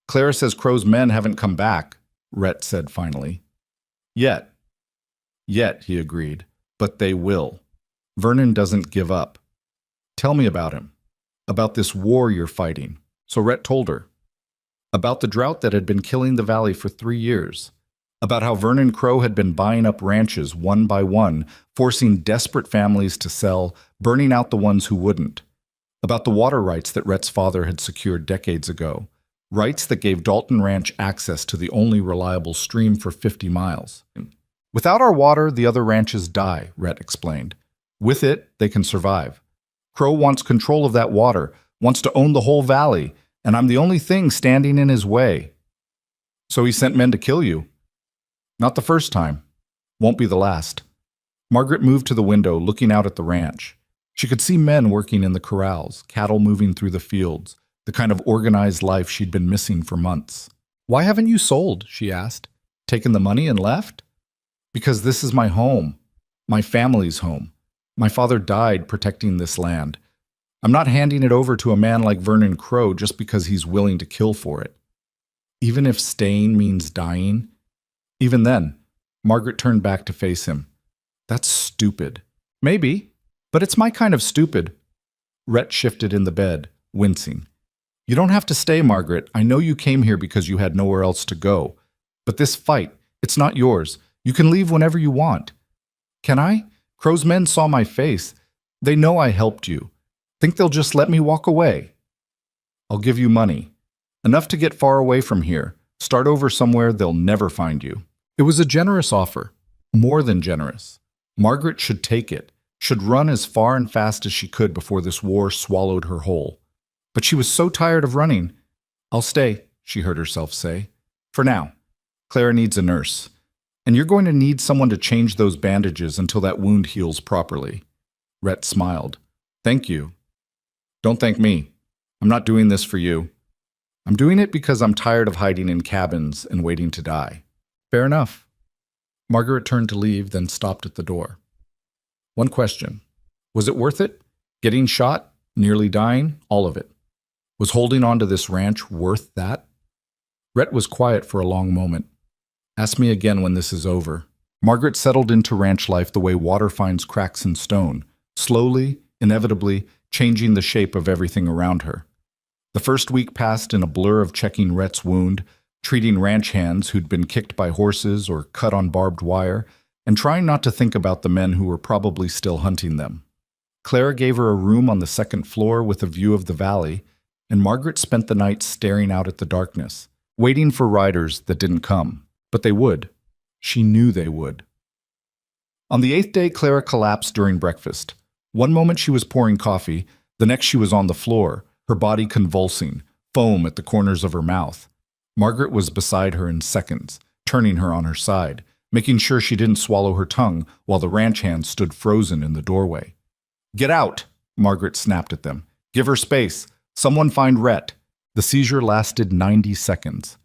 "Clara says Crow's men haven't come back," Rhett said finally. "Yet." "Yet," he agreed. "But they will. Vernon doesn't give up." "Tell me about him. About this war you're fighting." So Rhett told her. About the drought that had been killing the valley for 3 years. About how Vernon Crow had been buying up ranches one by one, forcing desperate families to sell, burning out the ones who wouldn't. About the water rights that Rhett's father had secured decades ago. Rights that gave Dalton Ranch access to the only reliable stream for 50 miles. "Without our water, the other ranches die," Rhett explained. "With it, they can survive. Crow wants control of that water, wants to own the whole valley, and I'm the only thing standing in his way." "So he sent men to kill you?" "Not the first time. Won't be the last." Margaret moved to the window, looking out at the ranch. She could see men working in the corrals, cattle moving through the fields, the kind of organized life she'd been missing for months. "Why haven't you sold?" she asked. "Taken the money and left?" "Because this is my home. My family's home. My father died protecting this land. I'm not handing it over to a man like Vernon Crow just because he's willing to kill for it. Even if staying means dying." Even then, Margaret turned back to face him. "That's stupid." "Maybe, but it's my kind of stupid." Rhett shifted in the bed, wincing. "You don't have to stay, Margaret. I know you came here because you had nowhere else to go. But this fight, it's not yours. You can leave whenever you want." "Can I? Crow's men saw my face. They know I helped you. Think they'll just let me walk away?" "I'll give you money. Enough to get far away from here. Start over somewhere they'll never find you." It was a generous offer. More than generous. Margaret should take it, should run as far and fast as she could before this war swallowed her whole. But she was so tired of running. "I'll stay," she heard herself say. "For now. Clara needs a nurse. And you're going to need someone to change those bandages until that wound heals properly." Rhett smiled. "Thank you." "Don't thank me. I'm not doing this for you. I'm doing it because I'm tired of hiding in cabins and waiting to die." "Fair enough." Margaret turned to leave, then stopped at the door. "One question. Was it worth it? Getting shot? Nearly dying? All of it. Was holding on to this ranch worth that?" Rhett was quiet for a long moment. "Ask me again when this is over." Margaret settled into ranch life the way water finds cracks in stone, slowly, inevitably, changing the shape of everything around her. The first week passed in a blur of checking Rhett's wound, treating ranch hands who'd been kicked by horses or cut on barbed wire, and trying not to think about the men who were probably still hunting them. Clara gave her a room on the second floor with a view of the valley, and Margaret spent the night staring out at the darkness, waiting for riders that didn't come. But they would. She knew they would. On the 8th day, Clara collapsed during breakfast. One moment she was pouring coffee, the next she was on the floor, her body convulsing, foam at the corners of her mouth. Margaret was beside her in seconds, turning her on her side, making sure she didn't swallow her tongue while the ranch hands stood frozen in the doorway. "Get out!" Margaret snapped at them. "Give her space. Someone find Rhett." The seizure lasted 90 seconds.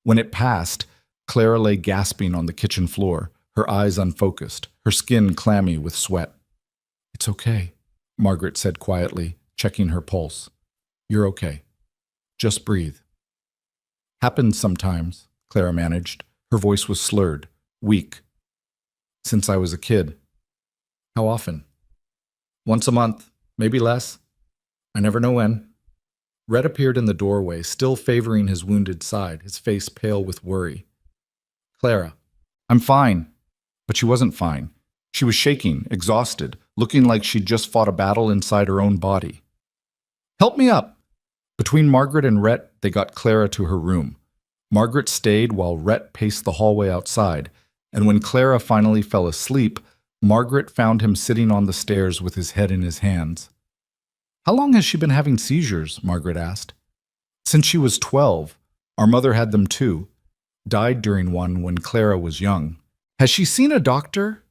When it passed, Clara lay gasping on the kitchen floor, her eyes unfocused, her skin clammy with sweat. "It's okay." Margaret said quietly, checking her pulse. You're okay. Just breathe. Happens sometimes, Clara managed. Her voice was slurred, weak. Since I was a kid. How often? Once a month, maybe less. I never know when. Red appeared in the doorway, still favoring his wounded side, his face pale with worry. Clara, I'm fine. But she wasn't fine. She was shaking, exhausted, looking like she'd just fought a battle inside her own body. Help me up! Between Margaret and Rhett, they got Clara to her room. Margaret stayed while Rhett paced the hallway outside, and when Clara finally fell asleep, Margaret found him sitting on the stairs with his head in his hands. How long has she been having seizures? Margaret asked. Since she was 12. Our mother had them too. Died during one when Clara was young. Has she seen a doctor?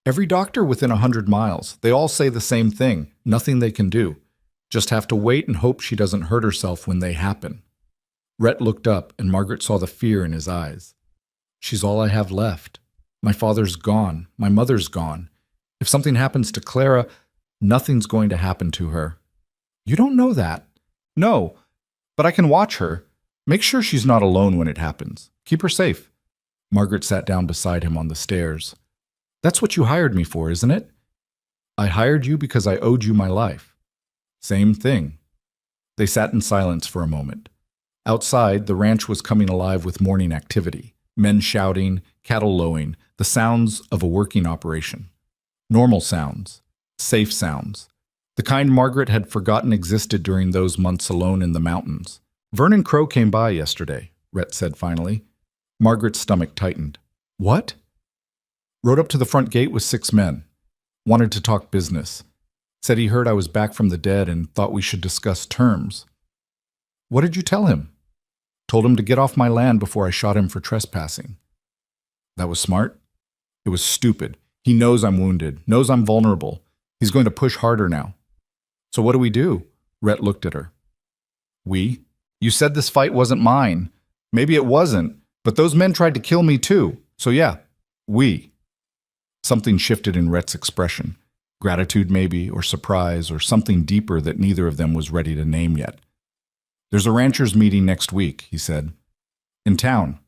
Every doctor within 100 miles. They all say the same thing. Nothing they can do. Just have to wait and hope she doesn't hurt herself when they happen. Rhett looked up, and Margaret saw the fear in his eyes. She's all I have left. My father's gone. My mother's gone. If something happens to Clara, nothing's going to happen to her. You don't know that. No, but I can watch her. Make sure she's not alone when it happens. Keep her safe. Margaret sat down beside him on the stairs. That's what you hired me for, isn't it? I hired you because I owed you my life. Same thing. They sat in silence for a moment. Outside, the ranch was coming alive with morning activity. Men shouting, cattle lowing, the sounds of a working operation. Normal sounds. Safe sounds. The kind Margaret had forgotten existed during those months alone in the mountains. Vernon Crow came by yesterday, Rhett said finally. Margaret's stomach tightened. What? Rode up to the front gate with 6 men. Wanted to talk business. Said he heard I was back from the dead and thought we should discuss terms. What did you tell him? Told him to get off my land before I shot him for trespassing. That was smart. It was stupid. He knows I'm wounded, knows I'm vulnerable. He's going to push harder now. So what do we do? Rhett looked at her. We? You said this fight wasn't mine. Maybe it wasn't, but those men tried to kill me too. So yeah, we. Something shifted in Rhett's expression. Gratitude maybe, or surprise, or something deeper that neither of them was ready to name yet. There's a ranchers' meeting next week, he said. In town.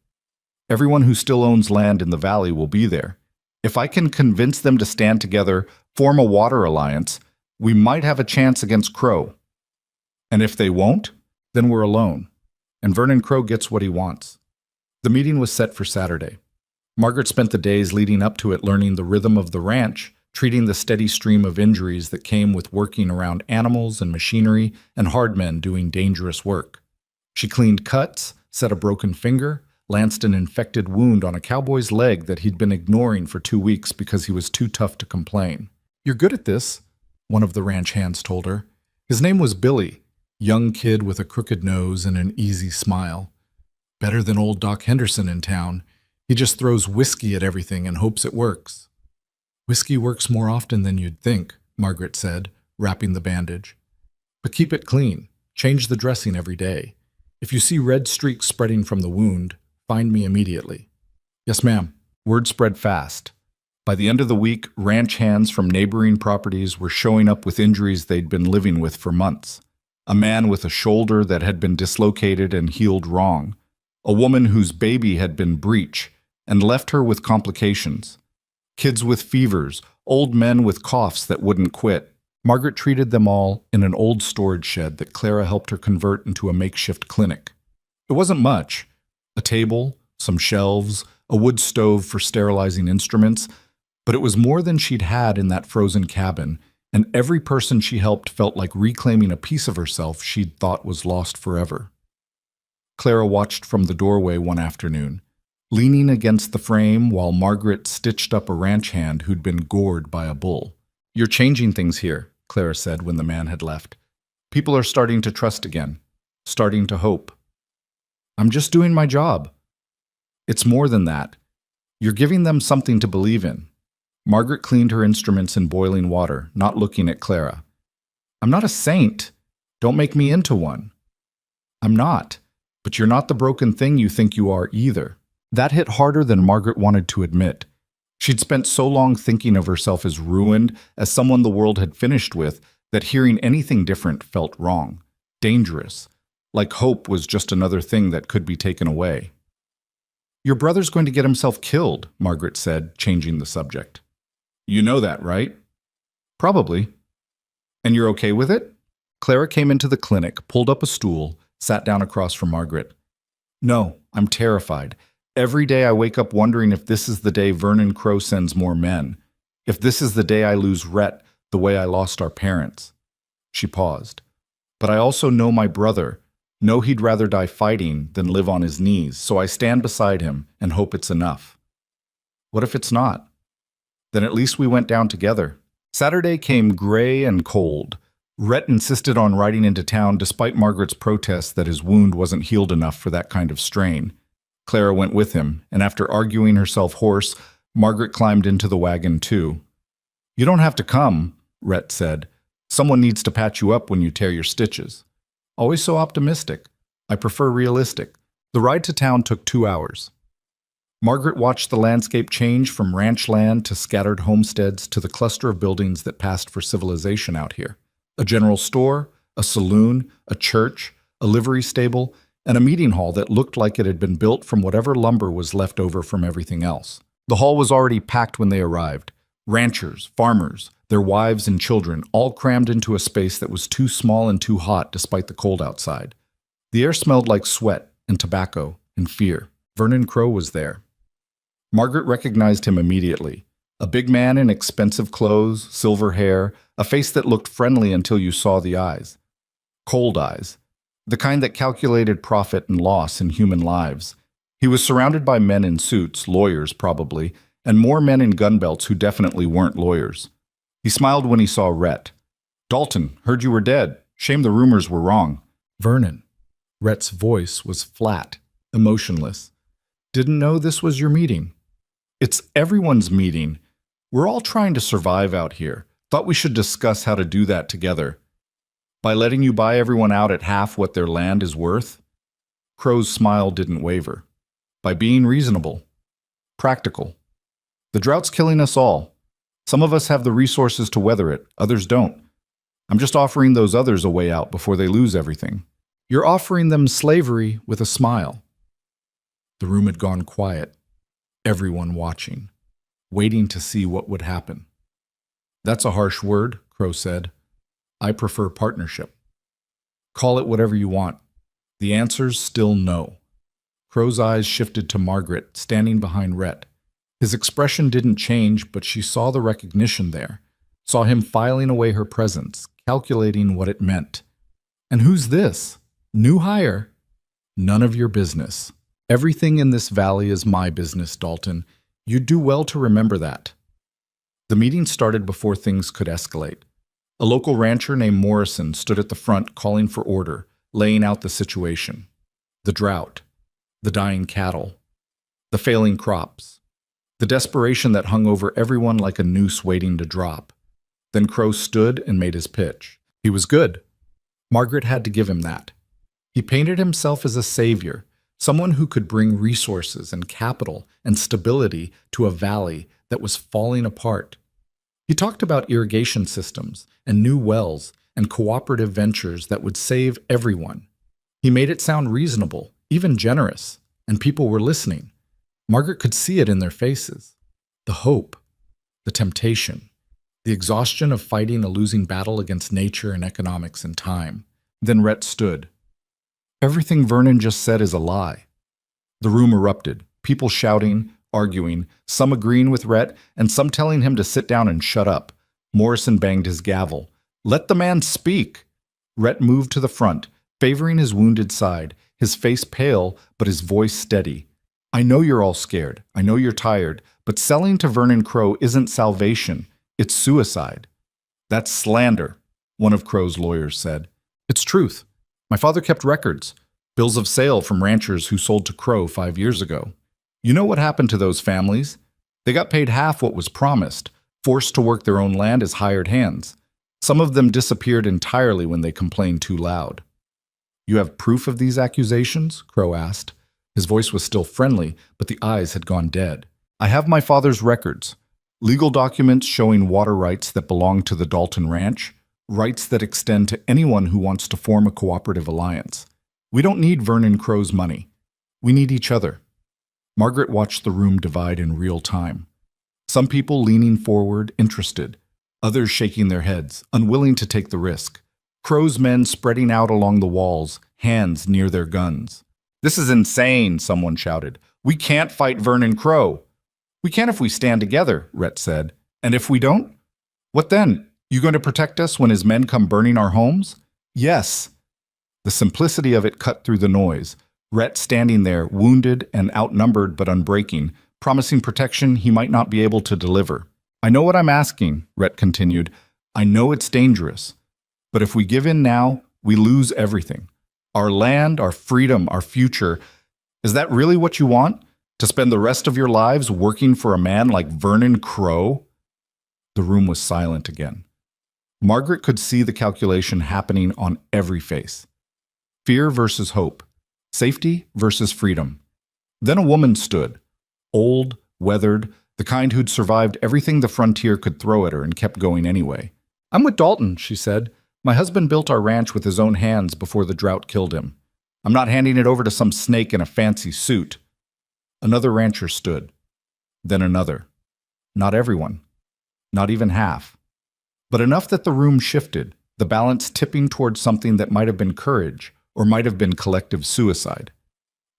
Everyone who still owns land in the valley will be there. If I can convince them to stand together, form a water alliance, we might have a chance against Crow. And if they won't, then we're alone. And Vernon Crow gets what he wants. The meeting was set for Saturday. Margaret spent the days leading up to it learning the rhythm of the ranch, treating the steady stream of injuries that came with working around animals and machinery and hard men doing dangerous work. She cleaned cuts, set a broken finger, lanced an infected wound on a cowboy's leg that he'd been ignoring for 2 weeks because he was too tough to complain. You're good at this, one of the ranch hands told her. His name was Billy, young kid with a crooked nose and an easy smile. Better than old Doc Henderson in town. He just throws whiskey at everything and hopes it works. Whiskey works more often than you'd think, Margaret said, wrapping the bandage. But keep it clean. Change the dressing every day. If you see red streaks spreading from the wound, find me immediately. Yes, ma'am. Word spread fast. By the end of the week, ranch hands from neighboring properties were showing up with injuries they'd been living with for months. A man with a shoulder that had been dislocated and healed wrong. A woman whose baby had been breech and left her with complications. Kids with fevers, old men with coughs that wouldn't quit. Margaret treated them all in an old storage shed that Clara helped her convert into a makeshift clinic. It wasn't much. A table, some shelves, a wood stove for sterilizing instruments, but it was more than she'd had in that frozen cabin, and every person she helped felt like reclaiming a piece of herself she'd thought was lost forever. Clara watched from the doorway one afternoon, leaning against the frame while Margaret stitched up a ranch hand who'd been gored by a bull. You're changing things here, Clara said when the man had left. People are starting to trust again, starting to hope. I'm just doing my job. It's more than that. You're giving them something to believe in. Margaret cleaned her instruments in boiling water, not looking at Clara. I'm not a saint. Don't make me into one. I'm not, but you're not the broken thing you think you are either. That hit harder than Margaret wanted to admit. She'd spent so long thinking of herself as ruined, as someone the world had finished with, that hearing anything different felt wrong, dangerous, like hope was just another thing that could be taken away. "Your brother's going to get himself killed," Margaret said, changing the subject. "You know that, right?" "Probably." "And you're okay with it?" Clara came into the clinic, pulled up a stool, sat down across from Margaret. "No, I'm terrified. Every day I wake up wondering if this is the day Vernon Crow sends more men. If this is the day I lose Rhett the way I lost our parents." She paused. "But I also know my brother, know he'd rather die fighting than live on his knees, so I stand beside him and hope it's enough." "What if it's not?" "Then at least we went down together." Saturday came gray and cold. Rhett insisted on riding into town despite Margaret's protests that his wound wasn't healed enough for that kind of strain. Clara went with him, and after arguing herself hoarse, Margaret climbed into the wagon too. "You don't have to come," Rhett said. "Someone needs to patch you up when you tear your stitches." "Always so optimistic. I prefer realistic." The ride to town took 2 hours. Margaret watched the landscape change from ranch land to scattered homesteads to the cluster of buildings that passed for civilization out here. A general store, a saloon, a church, a livery stable, and a meeting hall that looked like it had been built from whatever lumber was left over from everything else. The hall was already packed when they arrived. Ranchers, farmers, their wives and children, all crammed into a space that was too small and too hot despite the cold outside. The air smelled like sweat and tobacco and fear. Vernon Crow was there. Margaret recognized him immediately. A big man in expensive clothes, silver hair, a face that looked friendly until you saw the eyes. Cold eyes. The kind that calculated profit and loss in human lives. He was surrounded by men in suits, lawyers probably, and more men in gun belts who definitely weren't lawyers. He smiled when he saw Rhett. "Dalton, heard you were dead. Shame the rumors were wrong." "Vernon." Rhett's voice was flat, emotionless. "Didn't know this was your meeting." "It's everyone's meeting. We're all trying to survive out here. Thought we should discuss how to do that together." "By letting you buy everyone out at half what their land is worth?" Crow's smile didn't waver. "By being reasonable. Practical. The drought's killing us all. Some of us have the resources to weather it, others don't. I'm just offering those others a way out before they lose everything." "You're offering them slavery with a smile." The room had gone quiet. Everyone watching, waiting to see what would happen. "That's a harsh word," Crow said. "I prefer partnership. Call it whatever you want. The answer's still no." Crow's eyes shifted to Margaret, standing behind Rhett. His expression didn't change, but she saw the recognition there, saw him filing away her presence, calculating what it meant. "And who's this? New hire?" "None of your business. Everything in this valley is my business, Dalton. You'd do well to remember that." The meeting started before things could escalate. A local rancher named Morrison stood at the front calling for order, laying out the situation. The drought, the dying cattle, the failing crops, the desperation that hung over everyone like a noose waiting to drop. Then Crow stood and made his pitch. He was good. Margaret had to give him that. He painted himself as a savior, someone who could bring resources and capital and stability to a valley that was falling apart. He talked about irrigation systems and new wells and cooperative ventures that would save everyone. He made it sound reasonable, even generous, and people were listening. Margaret could see it in their faces. The hope, the temptation, the exhaustion of fighting a losing battle against nature and economics and time. Then Rhett stood. "Everything Vernon just said is a lie." The room erupted, people shouting, arguing, some agreeing with Rhett, and some telling him to sit down and shut up. Morrison banged his gavel. "Let the man speak." Rhett moved to the front, favoring his wounded side, his face pale, but his voice steady. "I know you're all scared. I know you're tired, but selling to Vernon Crow isn't salvation. It's suicide." "That's slander," one of Crow's lawyers said. "It's truth. My father kept records, bills of sale from ranchers who sold to Crow 5 years ago. You know what happened to those families? They got paid half what was promised, forced to work their own land as hired hands. Some of them disappeared entirely when they complained too loud." "You have proof of these accusations?" Crow asked. His voice was still friendly, but the eyes had gone dead. I have my father's records, legal documents showing water rights that belong to the Dalton Ranch, rights that extend to anyone who wants to form a cooperative alliance. We don't need Vernon Crow's money. We need each other. Margaret watched the room divide in real time. Some people leaning forward, interested, others shaking their heads, unwilling to take the risk. Crow's men spreading out along the walls, hands near their guns. "This is insane," someone shouted. "We can't fight Vernon Crow." "We can if we stand together," Rhett said. "And if we don't? What then? You going to protect us when his men come burning our homes?" "Yes." The simplicity of it cut through the noise. Rhett standing there, wounded and outnumbered but unbreaking, promising protection he might not be able to deliver. "I know what I'm asking," Rhett continued. "I know it's dangerous. But if we give in now, we lose everything. Our land, our freedom, our future. Is that really what you want? To spend the rest of your lives working for a man like Vernon Crow?" The room was silent again. Margaret could see the calculation happening on every face. Fear versus hope. Safety versus freedom. Then a woman stood, old, weathered, the kind who'd survived everything the frontier could throw at her and kept going anyway. "I'm with Dalton," she said. "My husband built our ranch with his own hands before the drought killed him. I'm not handing it over to some snake in a fancy suit." Another rancher stood. Then another. Not everyone. Not even half. But enough that the room shifted, the balance tipping towards something that might have been courage, or might have been collective suicide.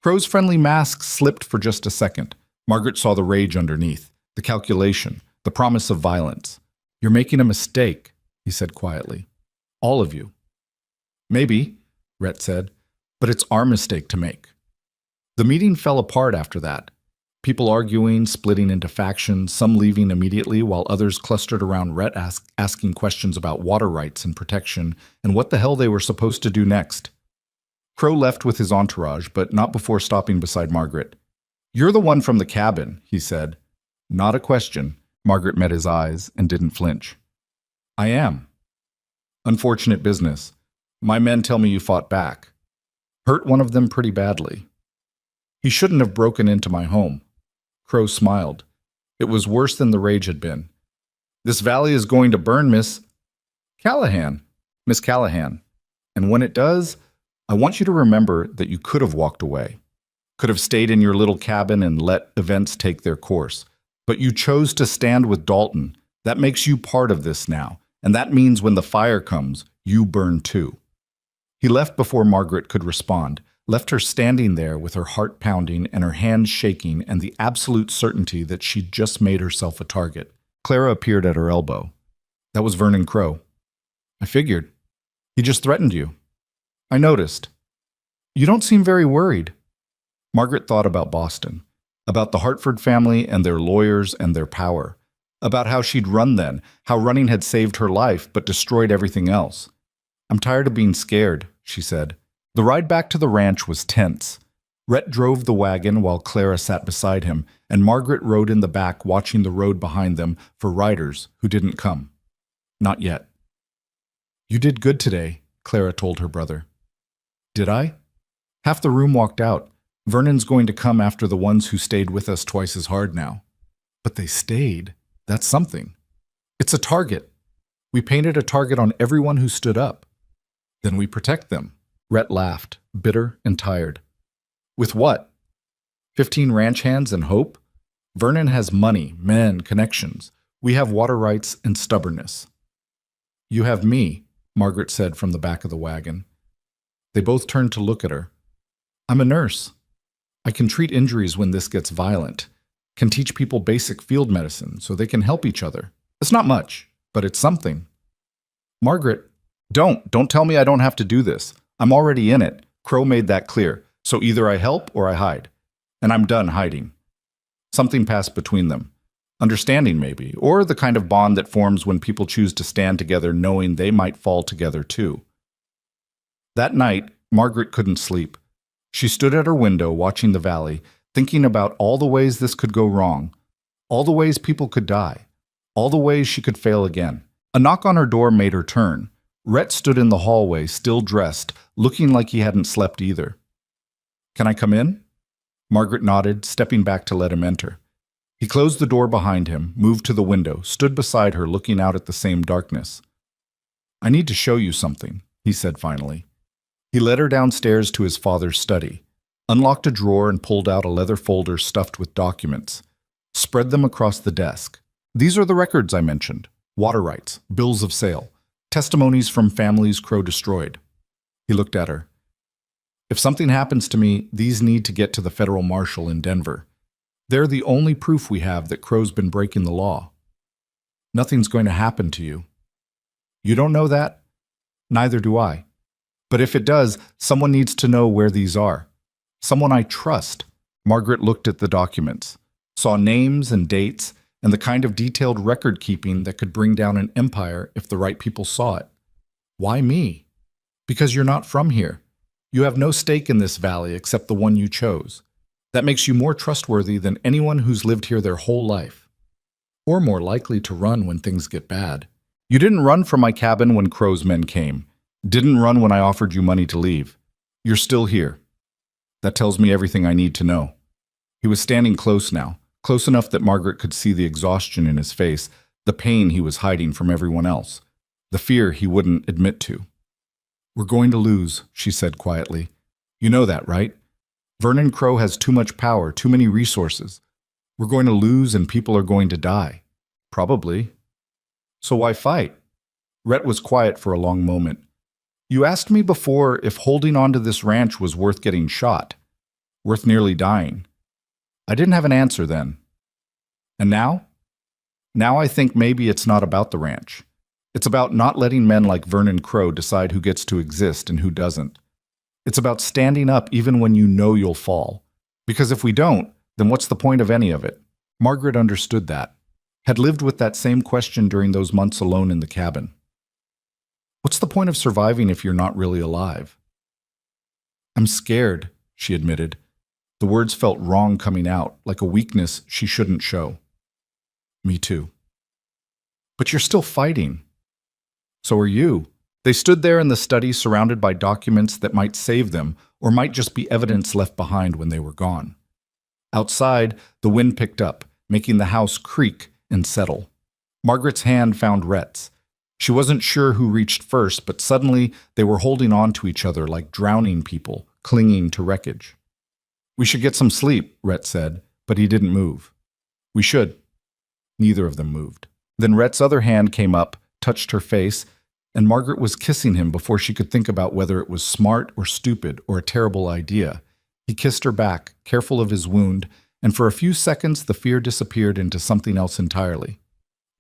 Crow's friendly mask slipped for just a second. Margaret saw the rage underneath, the calculation, the promise of violence. "You're making a mistake," he said quietly. "All of you." "Maybe," Rhett said, "but it's our mistake to make." The meeting fell apart after that. People arguing, splitting into factions, some leaving immediately while others clustered around Rhett asking questions about water rights and protection and what the hell they were supposed to do next. Crow left with his entourage, but not before stopping beside Margaret. "You're the one from the cabin," he said. Not a question. Margaret met his eyes and didn't flinch. "I am." "Unfortunate business. My men tell me you fought back. Hurt one of them pretty badly." "He shouldn't have broken into my home." Crow smiled. It was worse than the rage had been. "This valley is going to burn, Miss Callahan. Miss Callahan. And when it does, I want you to remember that you could have walked away. Could have stayed in your little cabin and let events take their course. But you chose to stand with Dalton. That makes you part of this now. And that means when the fire comes, you burn too." He left before Margaret could respond, left her standing there with her heart pounding and her hands shaking and the absolute certainty that she'd just made herself a target. Clara appeared at her elbow. "That was Vernon Crow." "I figured. He just threatened you." "I noticed. You don't seem very worried." Margaret thought about Boston, about the Hartford family and their lawyers and their power, about how she'd run then, how running had saved her life but destroyed everything else. "I'm tired of being scared," she said. The ride back to the ranch was tense. Rhett drove the wagon while Clara sat beside him, and Margaret rode in the back watching the road behind them for riders who didn't come. Not yet. "You did good today," Clara told her brother. "Did I?" Half the room walked out. Vernon's going to come after the ones who stayed with us twice as hard now. But they stayed. That's something. It's a target. We painted a target on everyone who stood up. Then we protect them. Rhett laughed, bitter and tired. "With what? 15 ranch hands and hope? Vernon has money, men, connections. We have water rights and stubbornness." "You have me," Margaret said from the back of the wagon. They both turned to look at her. "I'm a nurse. I can treat injuries when this gets violent, can teach people basic field medicine so they can help each other. It's not much, but it's something." "Margaret, don't tell me I don't have to do this. I'm already in it." Crow made that clear, so either I help or I hide. And I'm done hiding. Something passed between them. Understanding maybe, or the kind of bond that forms when people choose to stand together knowing they might fall together too. That night, Margaret couldn't sleep. She stood at her window watching the valley, thinking about all the ways this could go wrong, all the ways people could die, all the ways she could fail again. A knock on her door made her turn. Rhett stood in the hallway, still dressed, looking like he hadn't slept either. "Can I come in?" Margaret nodded, stepping back to let him enter. He closed the door behind him, moved to the window, stood beside her looking out at the same darkness. "I need to show you something," he said finally. He led her downstairs to his father's study, unlocked a drawer and pulled out a leather folder stuffed with documents, spread them across the desk. "These are the records I mentioned. Water rights, bills of sale, testimonies from families Crow destroyed." He looked at her. "If something happens to me, these need to get to the federal marshal in Denver. They're the only proof we have that Crow's been breaking the law. Nothing's going to happen to you." "You don't know that?" "Neither do I. But if it does, someone needs to know where these are. Someone I trust." Margaret looked at the documents, saw names and dates, and the kind of detailed record-keeping that could bring down an empire if the right people saw it. "Why me?" "Because you're not from here. You have no stake in this valley except the one you chose. That makes you more trustworthy than anyone who's lived here their whole life. Or more likely to run when things get bad. You didn't run from my cabin when Crow's men came. Didn't run when I offered you money to leave. You're still here. That tells me everything I need to know." He was standing close now, close enough that Margaret could see the exhaustion in his face, the pain he was hiding from everyone else, the fear he wouldn't admit to. "We're going to lose," she said quietly. "You know that, right? Vernon Crow has too much power, too many resources. We're going to lose and people are going to die. Probably. So why fight?" Rhett was quiet for a long moment. "You asked me before if holding on to this ranch was worth getting shot, worth nearly dying. I didn't have an answer then. And now? Now I think maybe it's not about the ranch. It's about not letting men like Vernon Crow decide who gets to exist and who doesn't. It's about standing up even when you know you'll fall. Because if we don't, then what's the point of any of it?" Margaret understood that, had lived with that same question during those months alone in the cabin. What's the point of surviving if you're not really alive? "I'm scared," she admitted. The words felt wrong coming out, like a weakness she shouldn't show. "Me too." "But you're still fighting." "So are you." They stood there in the study surrounded by documents that might save them or might just be evidence left behind when they were gone. Outside, the wind picked up, making the house creak and settle. Margaret's hand found Rhett's. She wasn't sure who reached first, but suddenly they were holding on to each other like drowning people, clinging to wreckage. "We should get some sleep," Rhett said, but he didn't move. "We should." Neither of them moved. Then Rhett's other hand came up, touched her face, and Margaret was kissing him before she could think about whether it was smart or stupid or a terrible idea. He kissed her back, careful of his wound, and for a few seconds the fear disappeared into something else entirely.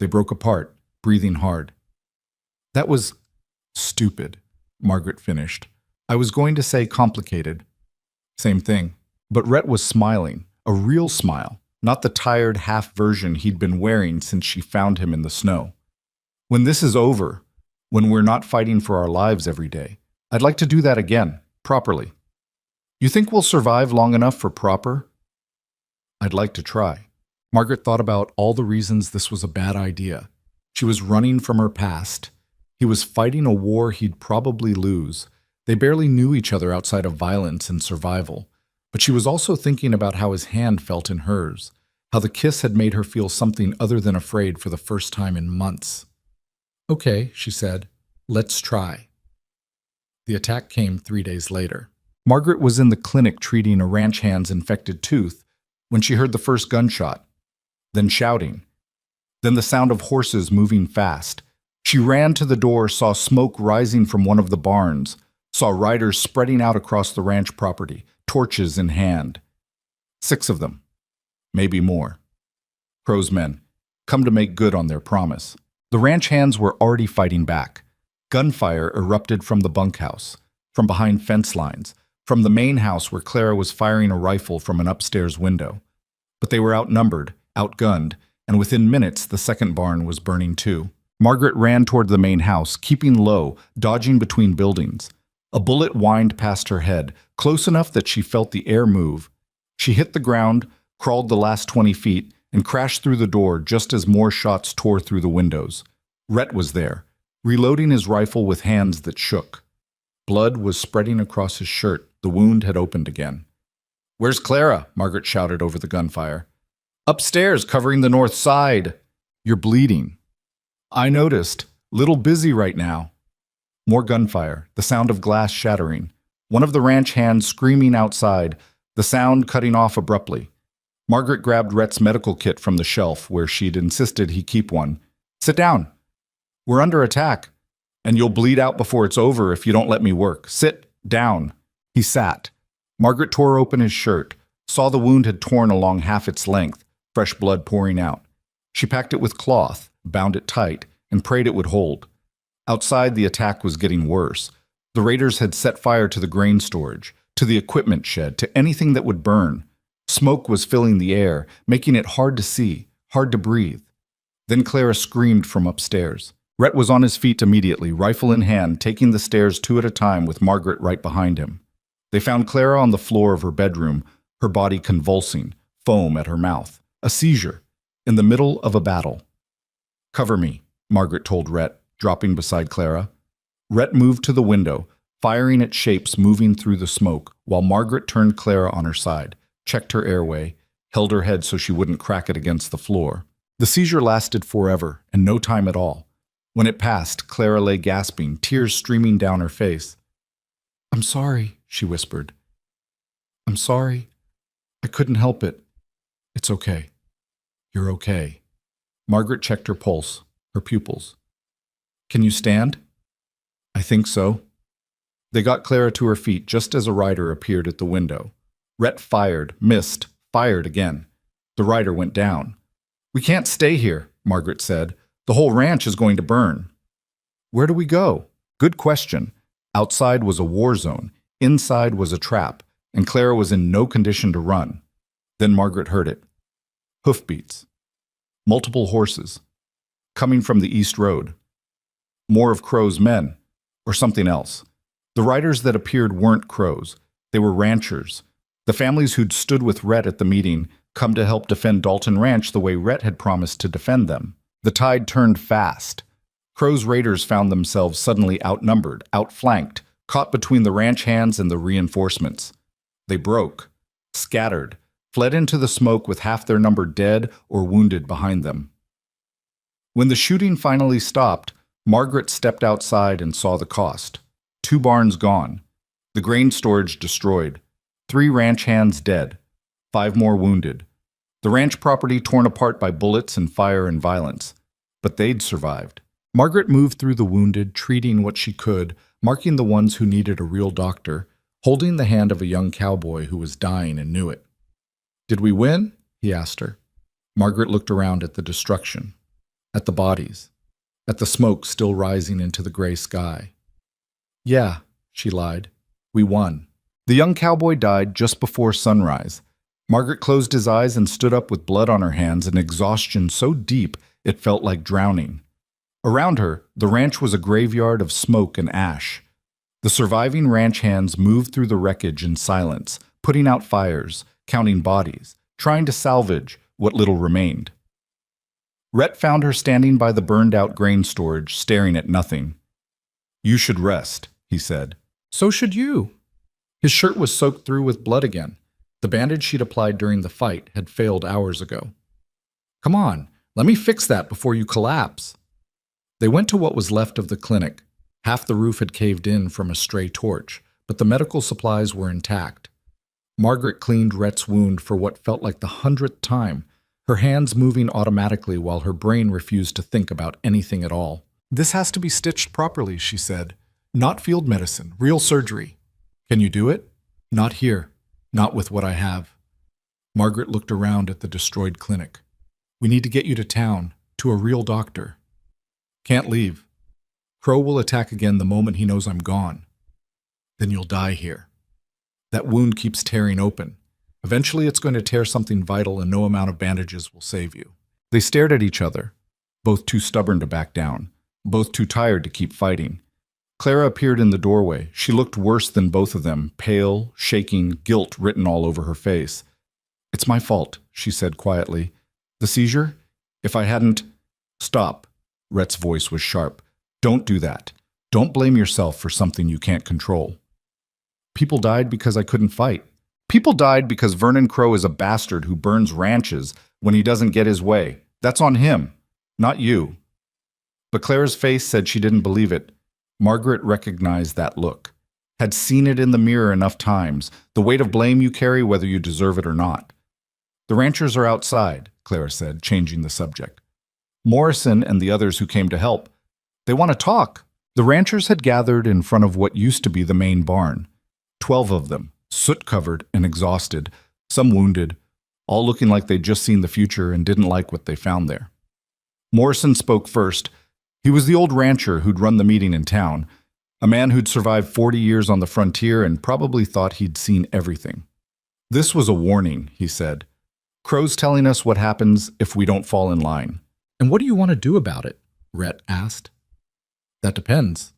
They broke apart, breathing hard. "That was stupid," Margaret finished. "I was going to say complicated." Same thing. But Rhett was smiling, a real smile, not the tired half version he'd been wearing since she found him in the snow. "When this is over, when we're not fighting for our lives every day, I'd like to do that again, properly." "You think we'll survive long enough for proper?" "I'd like to try." Margaret thought about all the reasons this was a bad idea. She was running from her past. He was fighting a war he'd probably lose. They barely knew each other outside of violence and survival. But she was also thinking about how his hand felt in hers, how the kiss had made her feel something other than afraid for the first time in months. "Okay," she said, "let's try." The attack came 3 days later. Margaret was in the clinic treating a ranch hand's infected tooth when she heard the first gunshot, then shouting, then the sound of horses moving fast. She ran to the door, saw smoke rising from one of the barns, saw riders spreading out across the ranch property, torches in hand. 6 of them, maybe more. Crow's men, come to make good on their promise. The ranch hands were already fighting back. Gunfire erupted from the bunkhouse, from behind fence lines, from the main house where Clara was firing a rifle from an upstairs window. But they were outnumbered, outgunned, and within minutes the second barn was burning too. Margaret ran toward the main house, keeping low, dodging between buildings. A bullet whined past her head, close enough that she felt the air move. She hit the ground, crawled the last 20 feet, and crashed through the door just as more shots tore through the windows. Rhett was there, reloading his rifle with hands that shook. Blood was spreading across his shirt. The wound had opened again. "Where's Clara?" Margaret shouted over the gunfire. Upstairs, covering the north side. You're bleeding. I noticed. Little busy right now. More gunfire, the sound of glass shattering. One of the ranch hands screaming outside, the sound cutting off abruptly. Margaret grabbed Rhett's medical kit from the shelf where she'd insisted he keep one. Sit down. We're under attack, and you'll bleed out before it's over if you don't let me work. Sit down. He sat. Margaret tore open his shirt, saw the wound had torn along half its length, fresh blood pouring out. She packed it with cloth, bound it tight, and prayed it would hold. Outside, the attack was getting worse. The raiders had set fire to the grain storage, to the equipment shed, to anything that would burn. Smoke was filling the air, making it hard to see, hard to breathe. Then Clara screamed from upstairs. Rhett was on his feet immediately, rifle in hand, taking the stairs two at a time with Margaret right behind him. They found Clara on the floor of her bedroom, her body convulsing, foam at her mouth. A seizure, in the middle of a battle. Cover me, Margaret told Rhett, dropping beside Clara. Rhett moved to the window, firing at shapes moving through the smoke, while Margaret turned Clara on her side, checked her airway, held her head so she wouldn't crack it against the floor. The seizure lasted forever, and no time at all. When it passed, Clara lay gasping, tears streaming down her face. I'm sorry, she whispered. I'm sorry. I couldn't help it. It's okay. You're okay. Margaret checked her pulse, her pupils. Can you stand? I think so. They got Clara to her feet just as a rider appeared at the window. Rhett fired, missed, fired again. The rider went down. We can't stay here, Margaret said. The whole ranch is going to burn. Where do we go? Good question. Outside was a war zone. Inside was a trap, and Clara was in no condition to run. Then Margaret heard it. Hoofbeats. Multiple horses. Coming from the east road. More of Crow's men, or something else. The riders that appeared weren't Crows. They were ranchers. The families who'd stood with Rhett at the meeting come to help defend Dalton Ranch the way Rhett had promised to defend them. The tide turned fast. Crow's raiders found themselves suddenly outnumbered, outflanked, caught between the ranch hands and the reinforcements. They broke, scattered, fled into the smoke with half their number dead or wounded behind them. When the shooting finally stopped, Margaret stepped outside and saw the cost. 2 barns gone. The grain storage destroyed. 3 ranch hands dead. 5 more wounded. The ranch property torn apart by bullets and fire and violence. But they'd survived. Margaret moved through the wounded, treating what she could, marking the ones who needed a real doctor, holding the hand of a young cowboy who was dying and knew it. Did we win? He asked her. Margaret looked around at the destruction, at the bodies, at the smoke still rising into the gray sky. Yeah, she lied. We won. The young cowboy died just before sunrise. Margaret closed his eyes and stood up with blood on her hands and exhaustion so deep it felt like drowning. Around her, the ranch was a graveyard of smoke and ash. The surviving ranch hands moved through the wreckage in silence, putting out fires, counting bodies, trying to salvage what little remained. Rhett found her standing by the burned-out grain storage, staring at nothing. You should rest, he said. So should you. His shirt was soaked through with blood again. The bandage she'd applied during the fight had failed hours ago. Come on, let me fix that before you collapse. They went to what was left of the clinic. Half the roof had caved in from a stray torch, but the medical supplies were intact. Margaret cleaned Rhett's wound for what felt like the 100th time, her hands moving automatically while her brain refused to think about anything at all. This has to be stitched properly, she said. Not field medicine, real surgery. Can you do it? Not here. Not with what I have. Margaret looked around at the destroyed clinic. We need to get you to town, to a real doctor. Can't leave. Crow will attack again the moment he knows I'm gone. Then you'll die here. That wound keeps tearing open. Eventually it's going to tear something vital and no amount of bandages will save you. They stared at each other, both too stubborn to back down, both too tired to keep fighting. Clara appeared in the doorway. She looked worse than both of them, pale, shaking, guilt written all over her face. It's my fault, she said quietly. The seizure? If I hadn't... Stop. Rhett's voice was sharp. Don't do that. Don't blame yourself for something you can't control. People died because I couldn't fight. People died because Vernon Crow is a bastard who burns ranches, when he doesn't get his way. That's on him, not you. But Clara's face said she didn't believe it. Margaret recognized that look, had seen it in the mirror enough times, the weight of blame you carry whether you deserve it or not. The ranchers are outside, Clara said, changing the subject. Morrison and the others who came to help, they want to talk. The ranchers had gathered in front of what used to be the main barn. 12 of them, soot-covered and exhausted, some wounded, all looking like they'd just seen the future and didn't like what they found there. Morrison spoke first. He was the old rancher who'd run the meeting in town, a man who'd survived 40 years on the frontier and probably thought he'd seen everything. This was a warning, he said. Crow's telling us what happens if we don't fall in line. And what do you want to do about it? Rhett asked. That depends.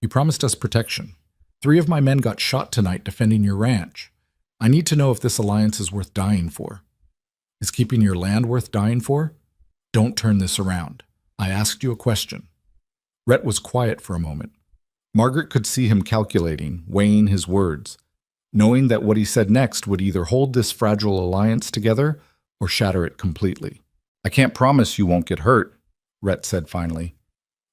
You promised us protection. 3 of my men got shot tonight defending your ranch. I need to know if this alliance is worth dying for. Is keeping your land worth dying for? Don't turn this around. I asked you a question. Rhett was quiet for a moment. Margaret could see him calculating, weighing his words, knowing that what he said next would either hold this fragile alliance together or shatter it completely. I can't promise you won't get hurt, Rhett said finally.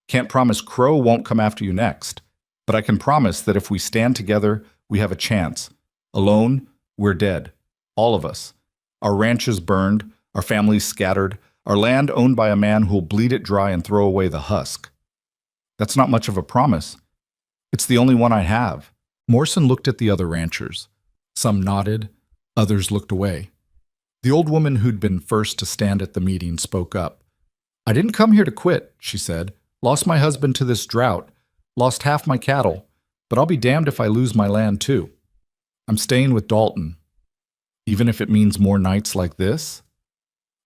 Can't promise Crow won't come after you next, but I can promise that if we stand together, we have a chance. Alone, we're dead. All of us. Our ranches burned, our families scattered, our land owned by a man who'll bleed it dry and throw away the husk. That's not much of a promise. It's the only one I have. Morrison looked at the other ranchers. Some nodded, others looked away. The old woman who'd been first to stand at the meeting spoke up. I didn't come here to quit, she said. Lost my husband to this drought, lost half my cattle, but I'll be damned if I lose my land too. I'm staying with Dalton. Even if it means more nights like this?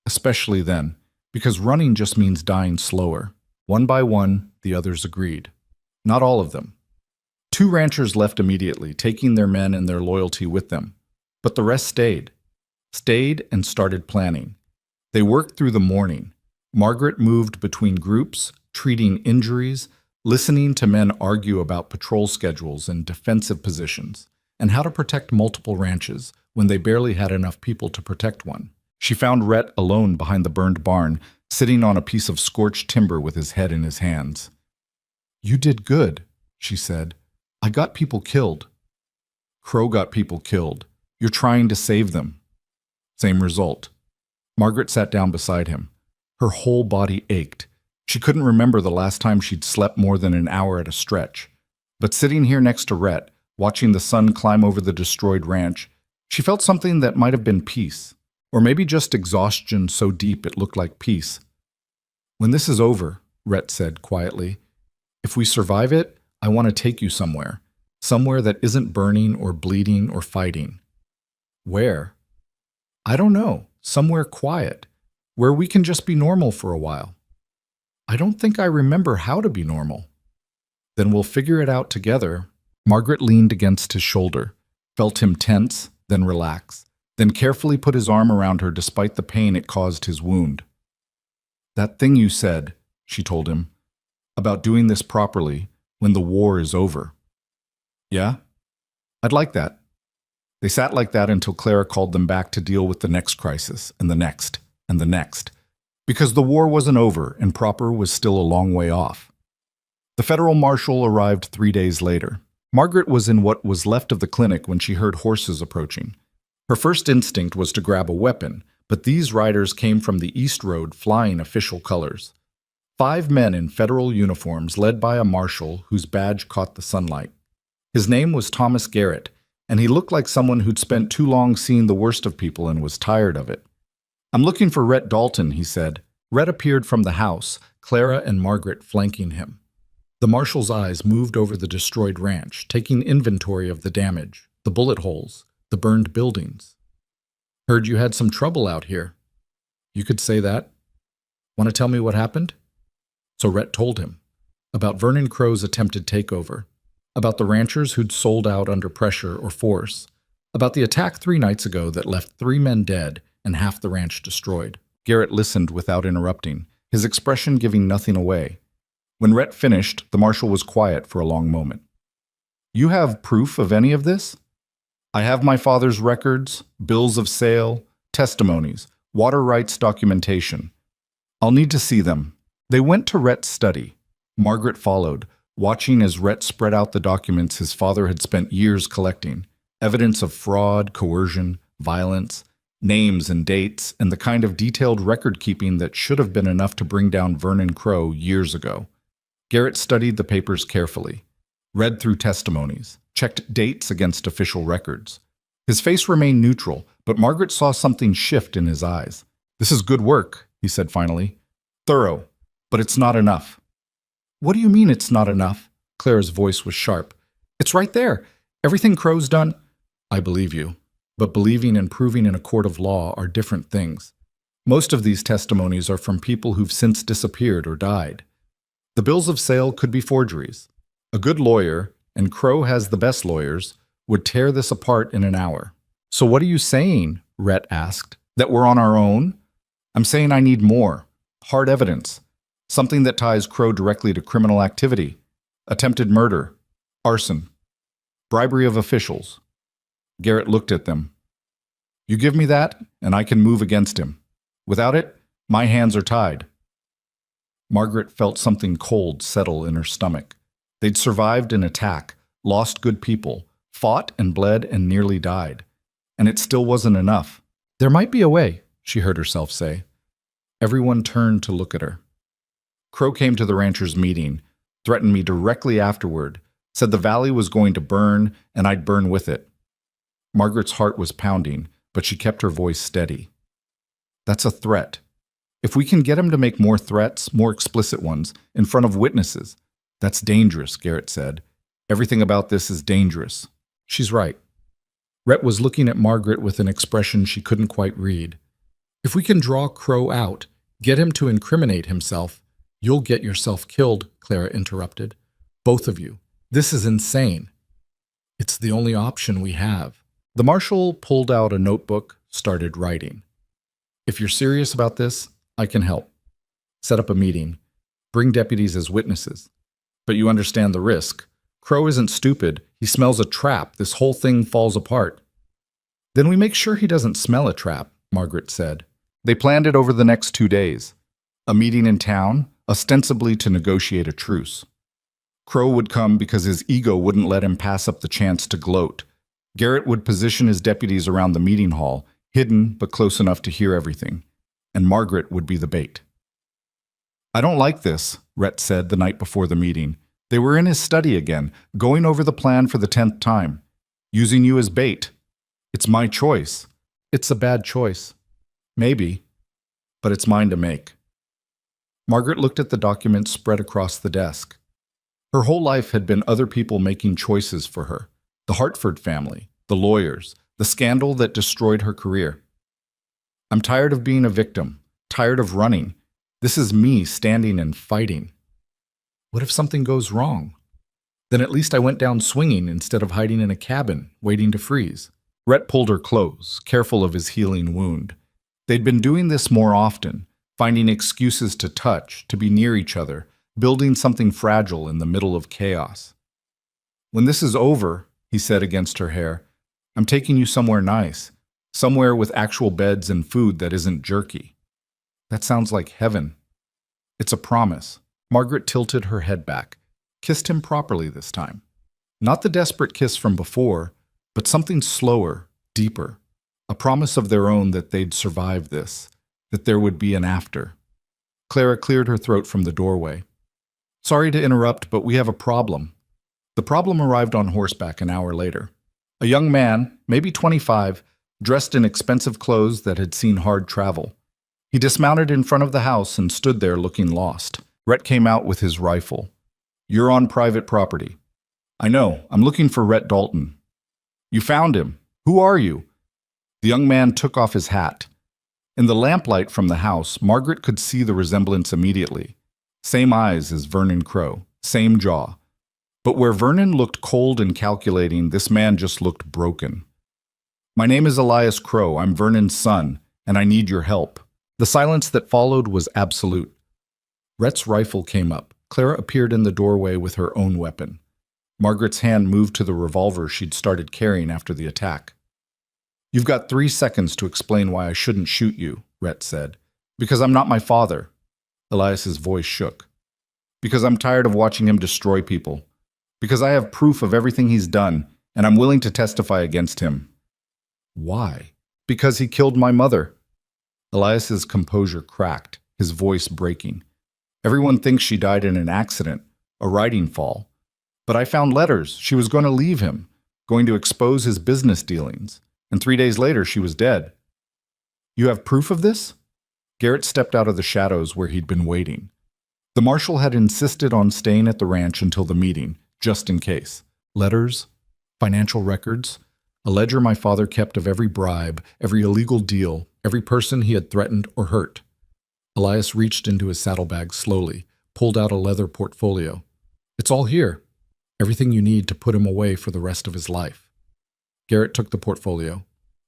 Especially then, because running just means dying slower. One by one, the others agreed. Not all of them. 2 ranchers left immediately, taking their men and their loyalty with them. But the rest stayed. Stayed and started planning. They worked through the morning. Margaret moved between groups, treating injuries, listening to men argue about patrol schedules and defensive positions, and how to protect multiple ranches when they barely had enough people to protect one. She found Rhett alone behind the burned barn, sitting on a piece of scorched timber with his head in his hands. You did good, she said. I got people killed. Crow got people killed. You're trying to save them. Same result. Margaret sat down beside him. Her whole body ached. She couldn't remember the last time she'd slept more than an hour at a stretch. But sitting here next to Rhett, watching the sun climb over the destroyed ranch, she felt something that might have been peace. Or maybe just exhaustion so deep it looked like peace. When this is over, Rhett said quietly, if we survive it, I want to take you somewhere. Somewhere that isn't burning or bleeding or fighting. Where? I don't know. Somewhere quiet. Where we can just be normal for a while. I don't think I remember how to be normal. Then we'll figure it out together. Margaret leaned against his shoulder, felt him tense, then relax, then carefully put his arm around her despite the pain it caused his wound. That thing you said, she told him, about doing this properly when the war is over. Yeah? I'd like that. They sat like that until Clara called them back to deal with the next crisis, and the next, and the next. Because the war wasn't over and proper was still a long way off. The federal marshal arrived 3 days later. Margaret was in what was left of the clinic when she heard horses approaching. Her first instinct was to grab a weapon, but these riders came from the East Road flying official colors. 5 men in federal uniforms led by a marshal whose badge caught the sunlight. His name was Thomas Garrett, and he looked like someone who'd spent too long seeing the worst of people and was tired of it. I'm looking for Rhett Dalton, he said. Rhett appeared from the house, Clara and Margaret flanking him. The marshal's eyes moved over the destroyed ranch, taking inventory of the damage, the bullet holes, the burned buildings. Heard you had some trouble out here. You could say that. Want to tell me what happened? So Rhett told him. About Vernon Crow's attempted takeover. About the ranchers who'd sold out under pressure or force. About the attack 3 nights ago that left 3 men dead and half the ranch destroyed. Garrett listened without interrupting, his expression giving nothing away. When Rhett finished, the marshal was quiet for a long moment. You have proof of any of this? I have my father's records, bills of sale, testimonies, Water rights documentation. I'll need to see them. They went to Rhett's study. Margaret followed, watching as Rhett spread out the documents his father had spent years collecting. Evidence of fraud, coercion, violence, names and dates, and the kind of detailed record-keeping that should have been enough to bring down Vernon Crow years ago. Garrett studied the papers carefully, read through testimonies, checked dates against official records. His face remained neutral, but Margaret saw something shift in his eyes. "This is good work," he said finally. "Thorough, but it's not enough." "What do you mean it's not enough?" Clara's voice was sharp. "It's right there. Everything Crow's done—" "I believe you. But believing and proving in a court of law are different things. Most of these testimonies are from people who've since disappeared or died. The bills of sale could be forgeries. A good lawyer, and Crow has the best lawyers, would tear this apart in an hour." "So what are you saying?" Rhett asked. "That we're on our own?" "I'm saying I need more. Hard evidence. Something that ties Crow directly to criminal activity. Attempted murder. Arson. Bribery of officials." Garrett looked at them. "You give me that, and I can move against him. Without it, my hands are tied." Margaret felt something cold settle in her stomach. They'd survived an attack, lost good people, fought and bled and nearly died. And it still wasn't enough. "There might be a way," she heard herself say. Everyone turned to look at her. "Crow came to the ranchers' meeting, threatened me directly afterward, said the valley was going to burn and I'd burn with it." Margaret's heart was pounding, but she kept her voice steady. "That's a threat. If we can get him to make more threats, more explicit ones, in front of witnesses—" "That's dangerous," Garrett said. "Everything about this is dangerous." "She's right." Rhett was looking at Margaret with an expression she couldn't quite read. "If we can draw Crow out, get him to incriminate himself—" "You'll get yourself killed," Clara interrupted. "Both of you. This is insane." "It's the only option we have." The marshal pulled out a notebook, started writing. "If you're serious about this, I can help. Set up a meeting. Bring deputies as witnesses. But you understand the risk. Crow isn't stupid. He smells a trap. This whole thing falls apart." "Then we make sure he doesn't smell a trap," Margaret said. They planned it over the next 2 days. A meeting in town, ostensibly to negotiate a truce. Crow would come because his ego wouldn't let him pass up the chance to gloat. Garrett would position his deputies around the meeting hall, hidden but close enough to hear everything. And Margaret would be the bait. "I don't like this," Rhett said the night before the meeting. They were in his study again, going over the plan for the 10th time. "Using you as bait. It's my choice." "It's a bad choice." "Maybe. But it's mine to make." Margaret looked at the documents spread across the desk. Her whole life had been other people making choices for her. The Hartford family, the lawyers, the scandal that destroyed her career. "I'm tired of being a victim, tired of running. This is me standing and fighting." "What if something goes wrong?" "Then at least I went down swinging instead of hiding in a cabin, waiting to freeze." Rhett pulled her close, careful of his healing wound. They'd been doing this more often, finding excuses to touch, to be near each other, building something fragile in the middle of chaos. "When this is over," he said against her hair, "I'm taking you somewhere nice, somewhere with actual beds and food that isn't jerky." "That sounds like heaven." "It's a promise." Margaret tilted her head back, kissed him properly this time. Not the desperate kiss from before, but something slower, deeper. A promise of their own that they'd survive this, that there would be an after. Clara cleared her throat from the doorway. "Sorry to interrupt, but we have a problem." The problem arrived on horseback an hour later. A young man, maybe 25, dressed in expensive clothes that had seen hard travel. He dismounted in front of the house and stood there looking lost. Rhett came out with his rifle. "You're on private property." "I know. I'm looking for Rhett Dalton." "You found him. Who are you?" The young man took off his hat. In the lamplight from the house, Margaret could see the resemblance immediately. Same eyes as Vernon Crow, same jaw. But where Vernon looked cold and calculating, this man just looked broken. "My name is Elias Crow. I'm Vernon's son, and I need your help." The silence that followed was absolute. Rhett's rifle came up. Clara appeared in the doorway with her own weapon. Margaret's hand moved to the revolver she'd started carrying after the attack. "You've got 3 seconds to explain why I shouldn't shoot you," Rhett said. Because I'm not my father. Elias's voice shook. Because I'm tired of watching him destroy people. Because I have proof of everything he's done, and I'm willing to testify against him. Why? Because he killed my mother. Elias's composure cracked, his voice breaking. Everyone thinks she died in an accident, a riding fall. But I found letters. She was going to leave him, going to expose his business dealings. And 3 days later, she was dead. You have proof of this? Garrett stepped out of the shadows where he'd been waiting. The marshal had insisted on staying at the ranch until the meeting, just in case. Letters, financial records, a ledger my father kept of every bribe, every illegal deal, every person he had threatened or hurt. Elias reached into his saddlebag slowly, pulled out a leather portfolio. It's all here. Everything you need to put him away for the rest of his life. Garrett took the portfolio,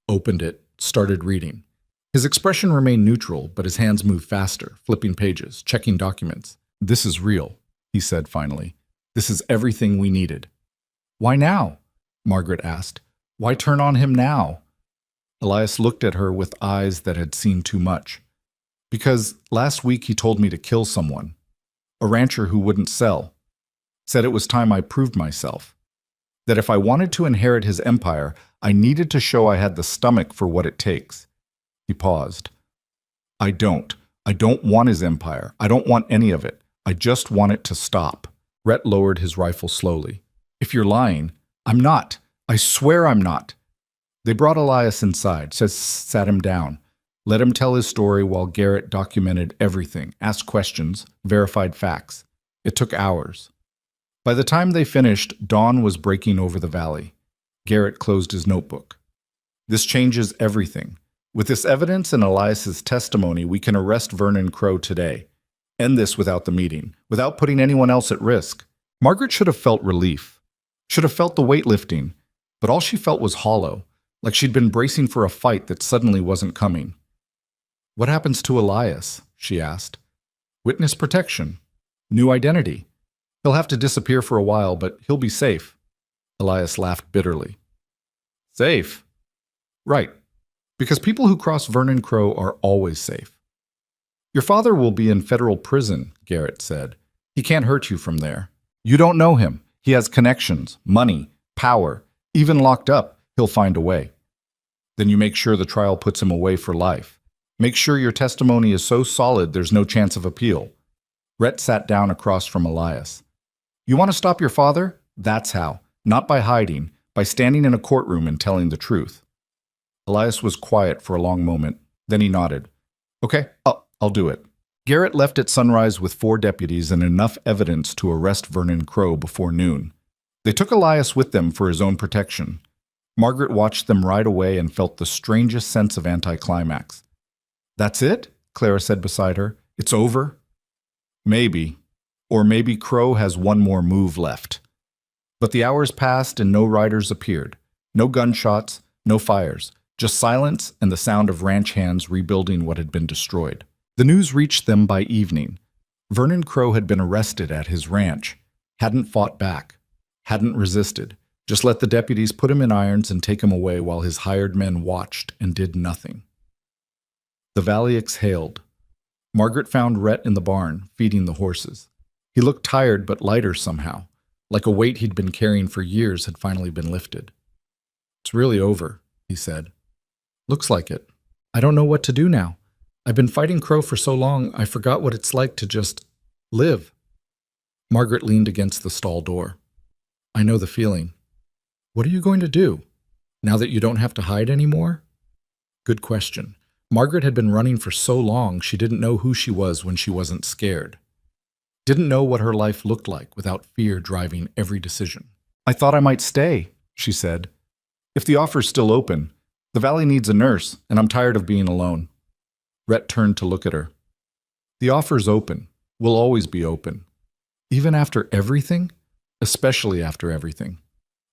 opened it, started reading. His expression remained neutral, but his hands moved faster, flipping pages, checking documents. This is real, he said finally. This is everything we needed. Why now? Margaret asked. Why turn on him now? Elias looked at her with eyes that had seen too much. Because last week he told me to kill someone. A rancher who wouldn't sell. Said it was time I proved myself. That if I wanted to inherit his empire, I needed to show I had the stomach for what it takes. He paused. I don't want his empire. I don't want any of it. I just want it to stop. Rhett lowered his rifle slowly. If you're lying, I'm not. I swear I'm not. They brought Elias inside, sat him down, let him tell his story while Garrett documented everything, asked questions, verified facts. It took hours. By the time they finished, dawn was breaking over the valley. Garrett closed his notebook. This changes everything. With this evidence and Elias's testimony, we can arrest Vernon Crow today. End this without the meeting, without putting anyone else at risk. Margaret should have felt relief, should have felt the weight lifting, but all she felt was hollow, like she'd been bracing for a fight that suddenly wasn't coming. What happens to Elias? She asked. Witness protection. New identity. He'll have to disappear for a while, but he'll be safe. Elias laughed bitterly. Safe? Right. Because people who cross Vernon Crow are always safe. Your father will be in federal prison, Garrett said. He can't hurt you from there. You don't know him. He has connections, money, power. Even locked up, he'll find a way. Then you make sure the trial puts him away for life. Make sure your testimony is so solid there's no chance of appeal. Rhett sat down across from Elias. You want to stop your father? That's how. Not by hiding, by standing in a courtroom and telling the truth. Elias was quiet for a long moment. Then he nodded. Okay, I'll do it. Garrett left at sunrise with 4 deputies and enough evidence to arrest Vernon Crow before noon. They took Elias with them for his own protection. Margaret watched them ride away and felt the strangest sense of anticlimax. That's it? Clara said beside her. It's over? Maybe. Or maybe Crow has one more move left. But the hours passed and no riders appeared. No gunshots, no fires. Just silence and the sound of ranch hands rebuilding what had been destroyed. The news reached them by evening. Vernon Crow had been arrested at his ranch, hadn't fought back, hadn't resisted, just let the deputies put him in irons and take him away while his hired men watched and did nothing. The valley exhaled. Margaret found Rhett in the barn, feeding the horses. He looked tired but lighter somehow, like a weight he'd been carrying for years had finally been lifted. It's really over, he said. Looks like it. I don't know what to do now. I've been fighting Crow for so long, I forgot what it's like to just live. Margaret leaned against the stall door. I know the feeling. What are you going to do, now that you don't have to hide anymore? Good question. Margaret had been running for so long she didn't know who she was when she wasn't scared. Didn't know what her life looked like without fear driving every decision. I thought I might stay, she said. If the offer's still open. The valley needs a nurse, and I'm tired of being alone. Rhett turned to look at her. The offer's open. Will always be open. Even after everything? Especially after everything.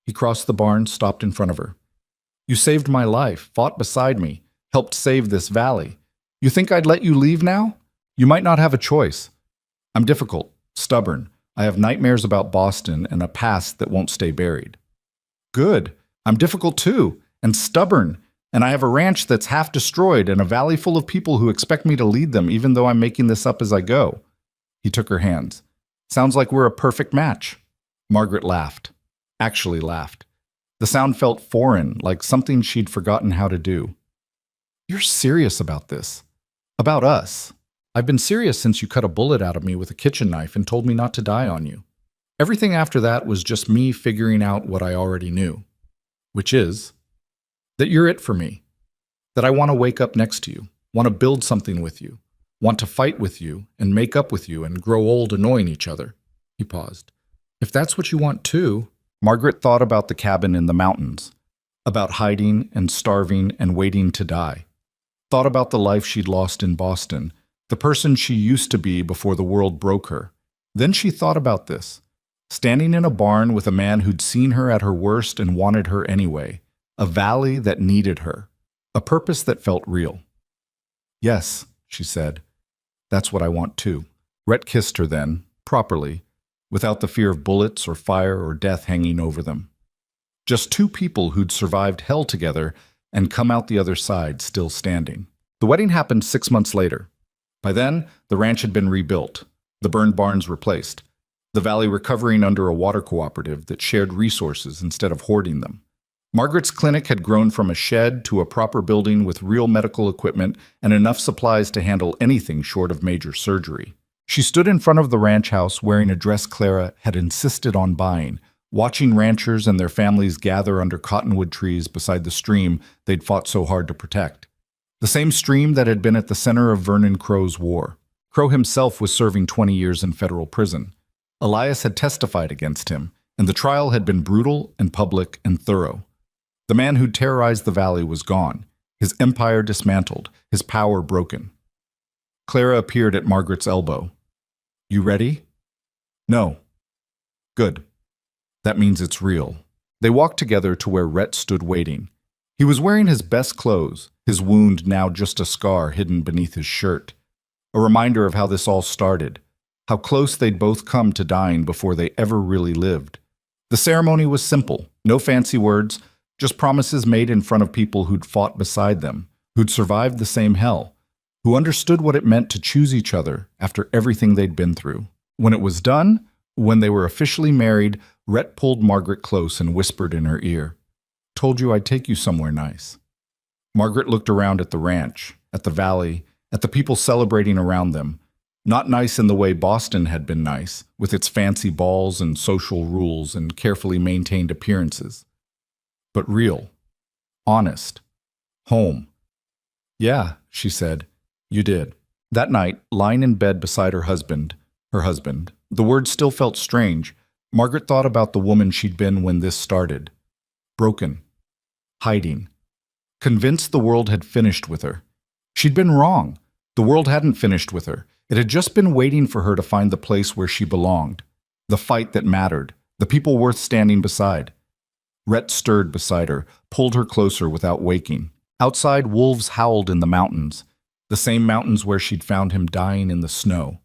He crossed the barn, stopped in front of her. You saved my life, fought beside me, helped save this valley. You think I'd let you leave now? You might not have a choice. I'm difficult, stubborn. I have nightmares about Boston and a past that won't stay buried. Good. I'm difficult too, and stubborn. And I have a ranch that's half destroyed and a valley full of people who expect me to lead them even though I'm making this up as I go. He took her hands. Sounds like we're a perfect match. Margaret laughed. Actually laughed. The sound felt foreign, like something she'd forgotten how to do. You're serious about this? About us? I've been serious since you cut a bullet out of me with a kitchen knife and told me not to die on you. Everything after that was just me figuring out what I already knew. Which is that you're it for me. That I want to wake up next to you, want to build something with you, want to fight with you and make up with you and grow old annoying each other. He paused. If that's what you want too. Margaret thought about the cabin in the mountains, about hiding and starving and waiting to die. Thought about the life she'd lost in Boston, the person she used to be before the world broke her. Then she thought about this, standing in a barn with a man who'd seen her at her worst and wanted her anyway, a valley that needed her, a purpose that felt real. Yes, she said, that's what I want too. Rhett kissed her then, properly, without the fear of bullets or fire or death hanging over them. Just two people who'd survived hell together and come out the other side still standing. The wedding happened 6 months later. By then, the ranch had been rebuilt, the burned barns replaced, the valley recovering under a water cooperative that shared resources instead of hoarding them. Margaret's clinic had grown from a shed to a proper building with real medical equipment and enough supplies to handle anything short of major surgery. She stood in front of the ranch house wearing a dress Clara had insisted on buying, watching ranchers and their families gather under cottonwood trees beside the stream they'd fought so hard to protect. The same stream that had been at the center of Vernon Crow's war. Crow himself was serving 20 years in federal prison. Elias had testified against him, and the trial had been brutal and public and thorough. The man who'd terrorized the valley was gone, his empire dismantled, his power broken. Clara appeared at Margaret's elbow. You ready? No. Good. That means it's real. They walked together to where Rhett stood waiting. He was wearing his best clothes, his wound now just a scar hidden beneath his shirt. A reminder of how this all started, how close they'd both come to dying before they ever really lived. The ceremony was simple, no fancy words, just promises made in front of people who'd fought beside them, who'd survived the same hell, who understood what it meant to choose each other after everything they'd been through. When it was done, when they were officially married, Rhett pulled Margaret close and whispered in her ear, "Told you I'd take you somewhere nice." Margaret looked around at the ranch, at the valley, at the people celebrating around them. Not nice in the way Boston had been nice, with its fancy balls and social rules and carefully maintained appearances. But real. Honest. Home. Yeah, she said. You did. That night, lying in bed beside her husband, the words still felt strange. Margaret thought about the woman she'd been when this started. Broken. Hiding. Convinced the world had finished with her. She'd been wrong. The world hadn't finished with her. It had just been waiting for her to find the place where she belonged. The fight that mattered. The people worth standing beside. Rhett stirred beside her, pulled her closer without waking. Outside, wolves howled in the mountains. The same mountains where she'd found him dying in the snow,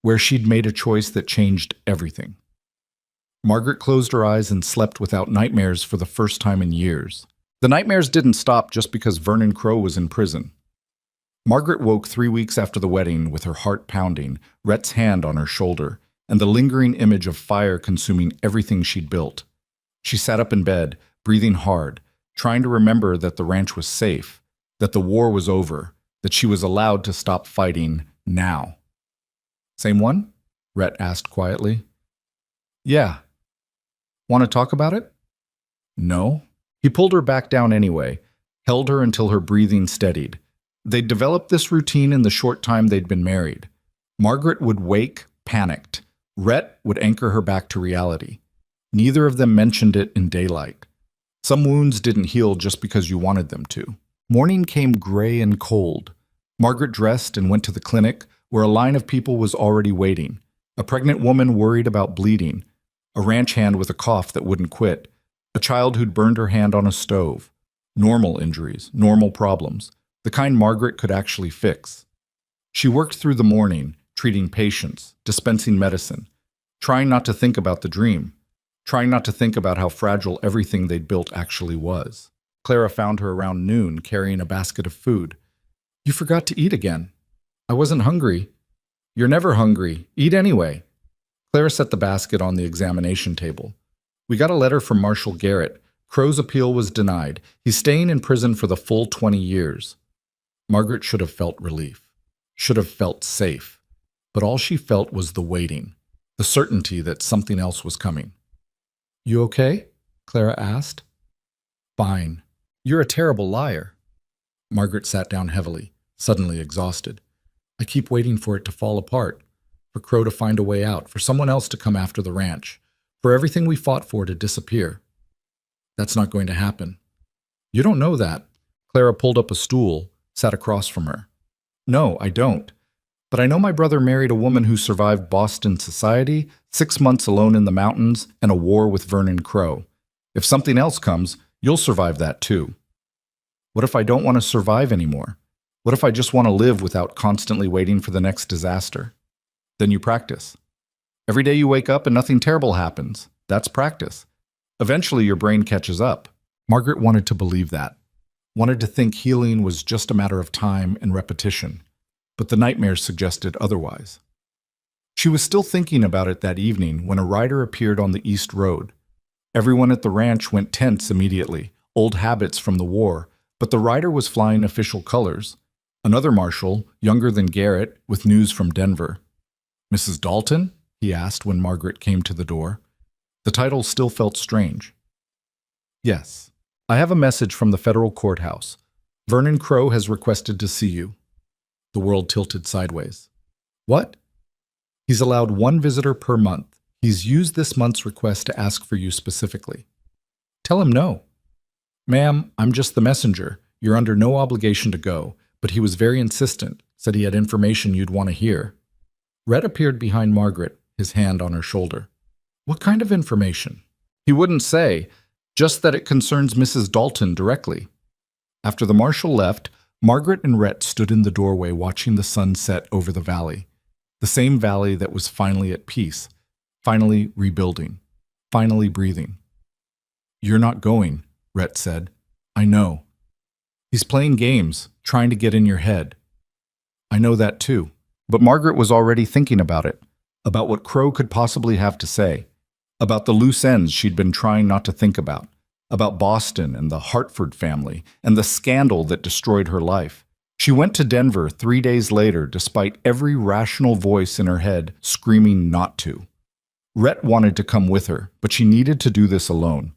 where she'd made a choice that changed everything. Margaret closed her eyes and slept without nightmares for the first time in years. The nightmares didn't stop just because Vernon Crow was in prison. Margaret woke 3 weeks after the wedding with her heart pounding, Rhett's hand on her shoulder, and the lingering image of fire consuming everything she'd built. She sat up in bed, breathing hard, trying to remember that the ranch was safe, that the war was over, that she was allowed to stop fighting now. Same one? Rhett asked quietly. Yeah. Want to talk about it? No. He pulled her back down anyway, held her until her breathing steadied. They'd developed this routine in the short time they'd been married. Margaret would wake, panicked. Rhett would anchor her back to reality. Neither of them mentioned it in daylight. Some wounds didn't heal just because you wanted them to. Morning came gray and cold. Margaret dressed and went to the clinic, where a line of people was already waiting. A pregnant woman worried about bleeding. A ranch hand with a cough that wouldn't quit. A child who'd burned her hand on a stove. Normal injuries, normal problems. The kind Margaret could actually fix. She worked through the morning, treating patients, dispensing medicine, trying not to think about the dream, trying not to think about how fragile everything they'd built actually was. Clara found her around noon carrying a basket of food. You forgot to eat again. I wasn't hungry. You're never hungry. Eat anyway. Clara set the basket on the examination table. We got a letter from Marshal Garrett. Crow's appeal was denied. He's staying in prison for the full 20 years. Margaret should have felt relief, should have felt safe. But all she felt was the waiting, the certainty that something else was coming. You okay? Clara asked. Fine. You're a terrible liar. Margaret sat down heavily, suddenly exhausted. I keep waiting for it to fall apart, for Crow to find a way out, for someone else to come after the ranch, for everything we fought for to disappear. That's not going to happen. You don't know that. Clara pulled up a stool, sat across from her. No, I don't. But I know my brother married a woman who survived Boston society, 6 months alone in the mountains, and a war with Vernon Crow. If something else comes, you'll survive that too. What if I don't want to survive anymore? What if I just want to live without constantly waiting for the next disaster? Then you practice. Every day you wake up and nothing terrible happens. That's practice. Eventually your brain catches up. Margaret wanted to believe that. Wanted to think healing was just a matter of time and repetition. But the nightmares suggested otherwise. She was still thinking about it that evening when a rider appeared on the East Road. Everyone at the ranch went tense immediately, old habits from the war, but the rider was flying official colors. Another marshal, younger than Garrett, with news from Denver. Mrs. Dalton? He asked when Margaret came to the door. The title still felt strange. Yes. I have a message from the federal courthouse. Vernon Crow has requested to see you. The world tilted sideways. What? He's allowed 1 visitor per month. He's used this month's request to ask for you specifically. Tell him no. Ma'am, I'm just the messenger. You're under no obligation to go, but he was very insistent, said he had information you'd want to hear. Rhett appeared behind Margaret, his hand on her shoulder. What kind of information? He wouldn't say, just that it concerns Mrs. Dalton directly. After the marshal left, Margaret and Rhett stood in the doorway watching the sun set over the valley. The same valley that was finally at peace, finally rebuilding, finally breathing. You're not going, Rhett said. I know. He's playing games, trying to get in your head. I know that too. But Margaret was already thinking about it, about what Crow could possibly have to say, about the loose ends she'd been trying not to think about Boston and the Hartford family, and the scandal that destroyed her life. She went to Denver 3 days later, despite every rational voice in her head screaming not to. Rhett wanted to come with her, but she needed to do this alone.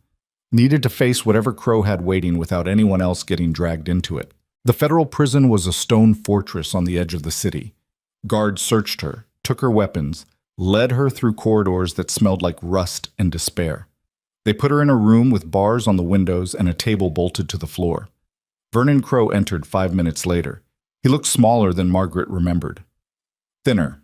Needed to face whatever Crow had waiting without anyone else getting dragged into it. The federal prison was a stone fortress on the edge of the city. Guards searched her, took her weapons, led her through corridors that smelled like rust and despair. They put her in a room with bars on the windows and a table bolted to the floor. Vernon Crow entered 5 minutes later. He looked smaller than Margaret remembered. Thinner.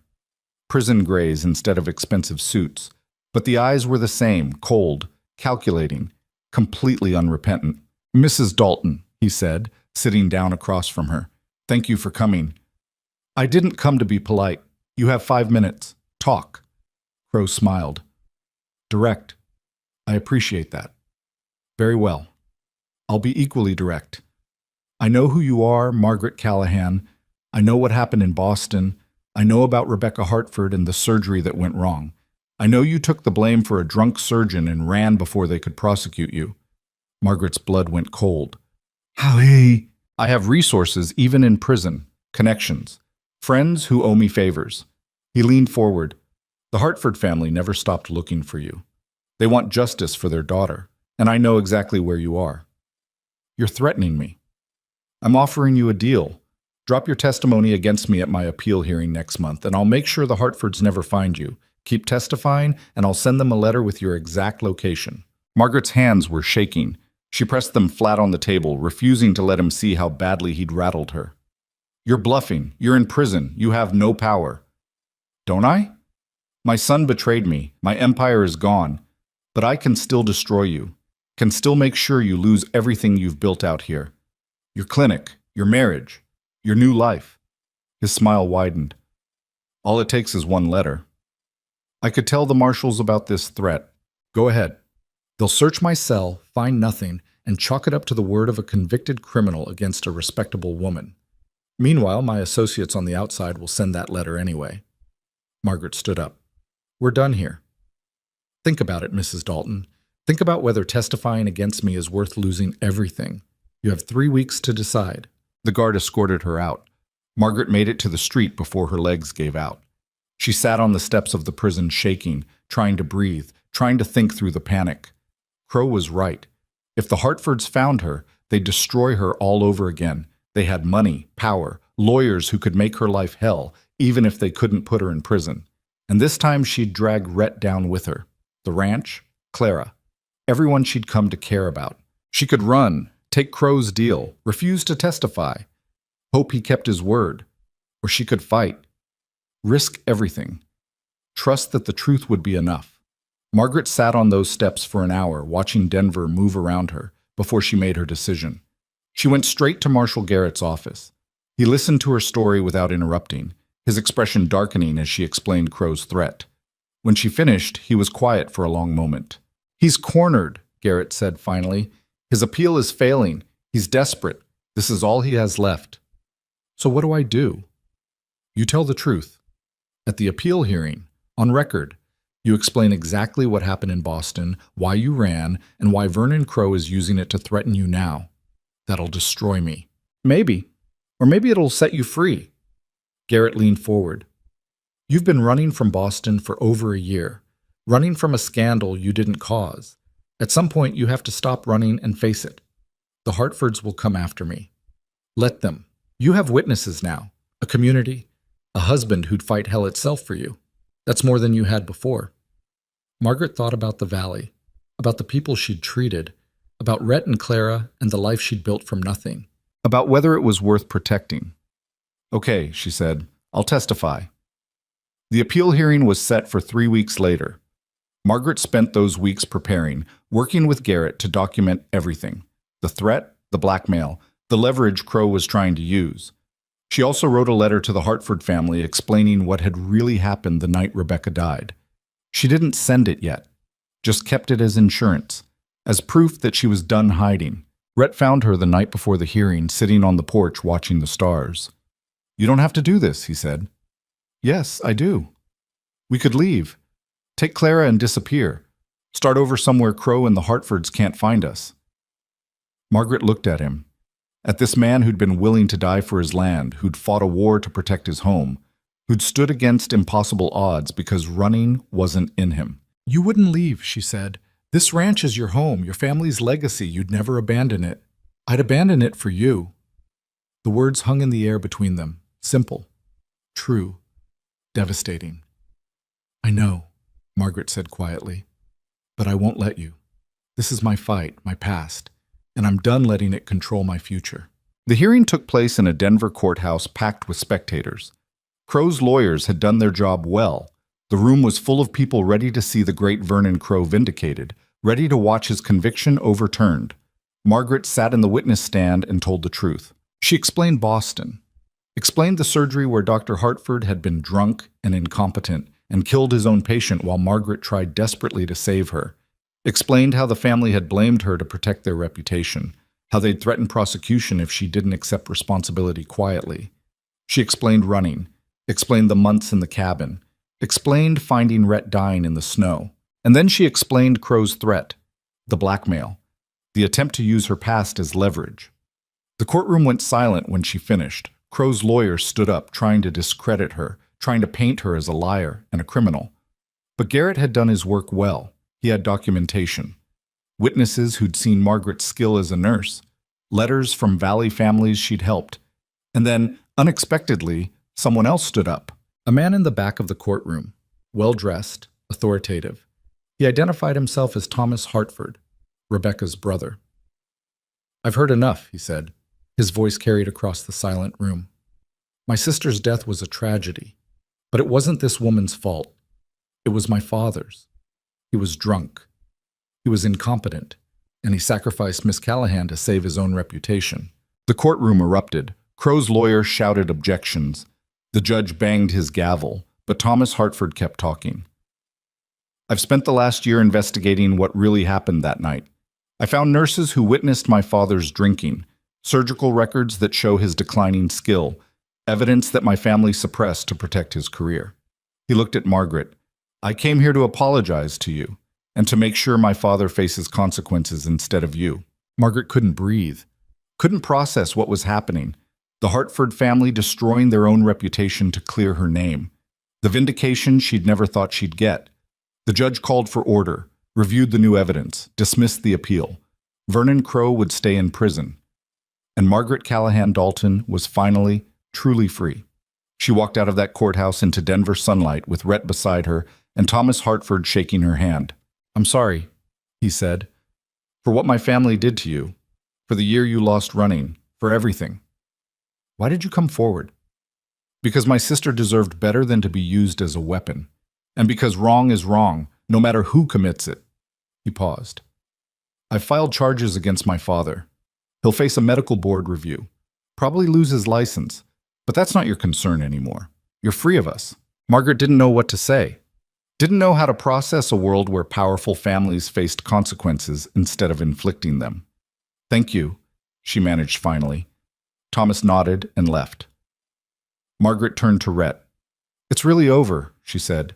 Prison grays instead of expensive suits. But the eyes were the same, cold, calculating, completely unrepentant. Mrs. Dalton, he said, sitting down across from her. Thank you for coming. I didn't come to be polite. You have 5 minutes. Talk. Crow smiled. Direct. I appreciate that. Very well. I'll be equally direct. I know who you are, Margaret Callahan. I know what happened in Boston. I know about Rebecca Hartford and the surgery that went wrong. I know you took the blame for a drunk surgeon and ran before they could prosecute you. Margaret's blood went cold. Howie. I have resources even in prison, connections, friends who owe me favors. He leaned forward. The Hartford family never stopped looking for you. They want justice for their daughter, and I know exactly where you are. You're threatening me. I'm offering you a deal. Drop your testimony against me at my appeal hearing next month, and I'll make sure the Hartfords never find you. Keep testifying, and I'll send them a letter with your exact location. Margaret's hands were shaking. She pressed them flat on the table, refusing to let him see how badly he'd rattled her. You're bluffing. You're in prison. You have no power. Don't I? My son betrayed me. My empire is gone. But I can still destroy you, can still make sure you lose everything you've built out here. Your clinic, your marriage, your new life. His smile widened. All it takes is 1 letter. I could tell the marshals about this threat. Go ahead. They'll search my cell, find nothing, and chalk it up to the word of a convicted criminal against a respectable woman. Meanwhile, my associates on the outside will send that letter anyway. Margaret stood up. We're done here. Think about it, Mrs. Dalton. Think about whether testifying against me is worth losing everything. You have 3 weeks to decide. The guard escorted her out. Margaret made it to the street before her legs gave out. She sat on the steps of the prison shaking, trying to breathe, trying to think through the panic. Crow was right. If the Hartfords found her, they'd destroy her all over again. They had money, power, lawyers who could make her life hell, even if they couldn't put her in prison. And this time she'd drag Rhett down with her. The ranch, Clara, everyone she'd come to care about. She could run, take Crow's deal, refuse to testify, hope he kept his word, or she could fight, risk everything, trust that the truth would be enough. Margaret sat on those steps for an hour, watching Denver move around her before she made her decision. She went straight to Marshal Garrett's office. He listened to her story without interrupting, his expression darkening as she explained Crow's threat. When she finished, he was quiet for a long moment. He's cornered, Garrett said finally. His appeal is failing. He's desperate. This is all he has left. So what do I do? You tell the truth. At the appeal hearing, on record, you explain exactly what happened in Boston, why you ran, and why Vernon Crow is using it to threaten you now. That'll destroy me. Maybe. Or maybe it'll set you free. Garrett leaned forward. You've been running from Boston for over a year, running from a scandal you didn't cause. At some point, you have to stop running and face it. The Hartfords will come after me. Let them. You have witnesses now, a community, a husband who'd fight hell itself for you. That's more than you had before. Margaret thought about the valley, about the people she'd treated, about Rhett and Clara and the life she'd built from nothing. About whether it was worth protecting. Okay, she said, I'll testify. The appeal hearing was set for 3 weeks later. Margaret spent those weeks preparing, working with Garrett to document everything. The threat, the blackmail, the leverage Crow was trying to use. She also wrote a letter to the Hartford family explaining what had really happened the night Rebecca died. She didn't send it yet, just kept it as insurance, as proof that she was done hiding. Rhett found her the night before the hearing, sitting on the porch watching the stars. You don't have to do this, he said. Yes, I do. We could leave. Take Clara and disappear. Start over somewhere Crow and the Hartfords can't find us. Margaret looked at him, at this man who'd been willing to die for his land, who'd fought a war to protect his home, who'd stood against impossible odds because running wasn't in him. You wouldn't leave, she said. This ranch is your home, your family's legacy. You'd never abandon it. I'd abandon it for you. The words hung in the air between them, simple, true, devastating. I know, Margaret said quietly, but I won't let you. This is my fight, my past, and I'm done letting it control my future. The hearing took place in a Denver courthouse packed with spectators. Crow's lawyers had done their job well. The room was full of people ready to see the great Vernon Crow vindicated, ready to watch his conviction overturned. Margaret sat in the witness stand and told the truth. She explained Boston, explained the surgery where Dr. Hartford had been drunk and incompetent and killed his own patient while Margaret tried desperately to save her, explained how the family had blamed her to protect their reputation, how they'd threatened prosecution if she didn't accept responsibility quietly. She explained running, explained the months in the cabin, explained finding Rhett dying in the snow, and then she explained Crow's threat, the blackmail, the attempt to use her past as leverage. The courtroom went silent when she finished. Crow's lawyer stood up, trying to discredit her, trying to paint her as a liar and a criminal. But Garrett had done his work well. He had documentation, witnesses who'd seen Margaret's skill as a nurse, letters from Valley families she'd helped. And then, unexpectedly, someone else stood up. A man in the back of the courtroom, well-dressed, authoritative. He identified himself as Thomas Hartford, Rebecca's brother. I've heard enough, he said, his voice carried across the silent room. My sister's death was a tragedy, but it wasn't this woman's fault. It was my father's. He was drunk. He was incompetent, and he sacrificed Miss Callahan to save his own reputation. The courtroom erupted. Crow's lawyer shouted objections. The judge banged his gavel, but Thomas Hartford kept talking. I've spent the last year investigating what really happened that night. I found nurses who witnessed my father's drinking, surgical records that show his declining skill, evidence that my family suppressed to protect his career. He looked at Margaret. I came here to apologize to you, and to make sure my father faces consequences instead of you. Margaret couldn't breathe, couldn't process what was happening. The Hartford family destroying their own reputation to clear her name. The vindication she'd never thought she'd get. The judge called for order, reviewed the new evidence, dismissed the appeal. Vernon Crowe would stay in prison. And Margaret Callahan Dalton was finally, truly free. She walked out of that courthouse into Denver sunlight with Rhett beside her and Thomas Hartford shaking her hand. I'm sorry, he said, for what my family did to you, for the year you lost running, for everything. Why did you come forward? Because my sister deserved better than to be used as a weapon, and because wrong is wrong, no matter who commits it. He paused. I filed charges against my father. He'll face a medical board review, probably lose his license, but that's not your concern anymore. You're free of us. Margaret didn't know what to say. Didn't know how to process a world where powerful families faced consequences instead of inflicting them. Thank you, she managed finally. Thomas nodded and left. Margaret turned to Rhett. It's really over, she said.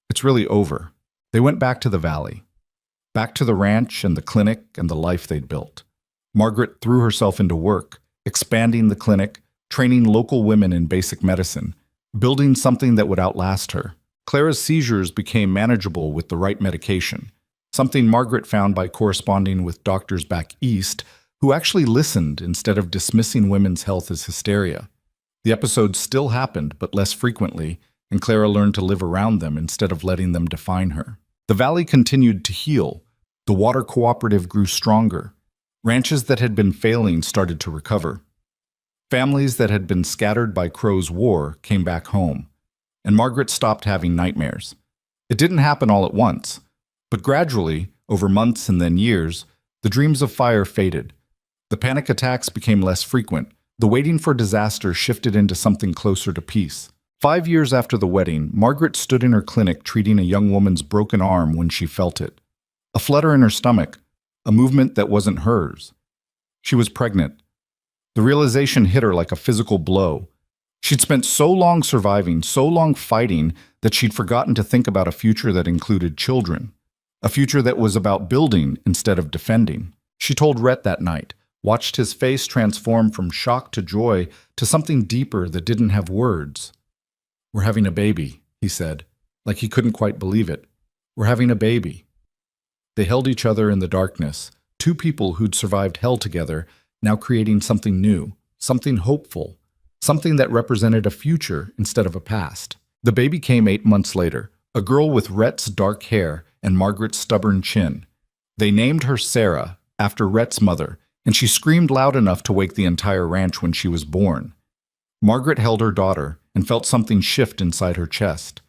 It's really over. They went back to the valley. Back to the ranch and the clinic and the life they'd built. Margaret threw herself into work, expanding the clinic, training local women in basic medicine, building something that would outlast her. Clara's seizures became manageable with the right medication, something Margaret found by corresponding with doctors back east who actually listened instead of dismissing women's health as hysteria. The episodes still happened, but less frequently, and Clara learned to live around them instead of letting them define her. The valley continued to heal. The water cooperative grew stronger. Ranches that had been failing started to recover. Families that had been scattered by Crowe's war came back home. And Margaret stopped having nightmares. It didn't happen all at once, but gradually, over months and then years, the dreams of fire faded. The panic attacks became less frequent. The waiting for disaster shifted into something closer to peace. 5 years after the wedding, Margaret stood in her clinic treating a young woman's broken arm when she felt it. A flutter in her stomach, a movement that wasn't hers. She was pregnant. The realization hit her like a physical blow. She'd spent so long surviving, so long fighting, that she'd forgotten to think about a future that included children. A future that was about building instead of defending. She told Rhett that night, watched his face transform from shock to joy to something deeper that didn't have words. We're having a baby, he said, like he couldn't quite believe it. We're having a baby. They held each other in the darkness, two people who'd survived hell together, now creating something new, something hopeful. Something that represented a future instead of a past. The baby came 8 months later, a girl with Rhett's dark hair and Margaret's stubborn chin. They named her Sarah, after Rhett's mother, and she screamed loud enough to wake the entire ranch when she was born. Margaret held her daughter and felt something shift inside her chest.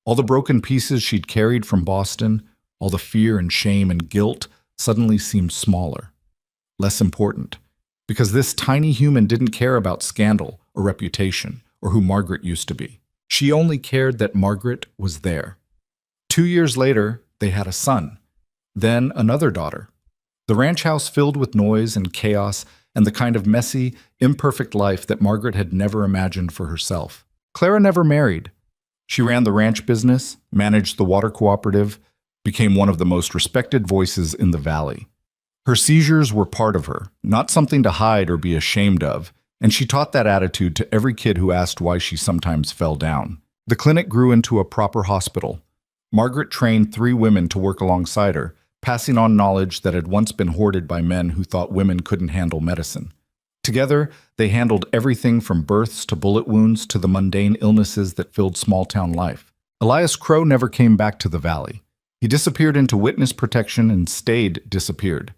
All the broken pieces she'd carried from Boston, all the fear and shame and guilt, suddenly seemed smaller, less important. Because this tiny human didn't care about scandal or reputation or who Margaret used to be. She only cared that Margaret was there. 2 years later, they had a son, then another daughter. The ranch house filled with noise and chaos and the kind of messy, imperfect life that Margaret had never imagined for herself. Clara never married. She ran the ranch business, managed the water cooperative, became one of the most respected voices in the valley. Her seizures were part of her, not something to hide or be ashamed of, and she taught that attitude to every kid who asked why she sometimes fell down. The clinic grew into a proper hospital. Margaret trained 3 women to work alongside her, passing on knowledge that had once been hoarded by men who thought women couldn't handle medicine. Together, they handled everything from births to bullet wounds to the mundane illnesses that filled small-town life. Elias Crowe never came back to the valley. He disappeared into witness protection and stayed disappeared.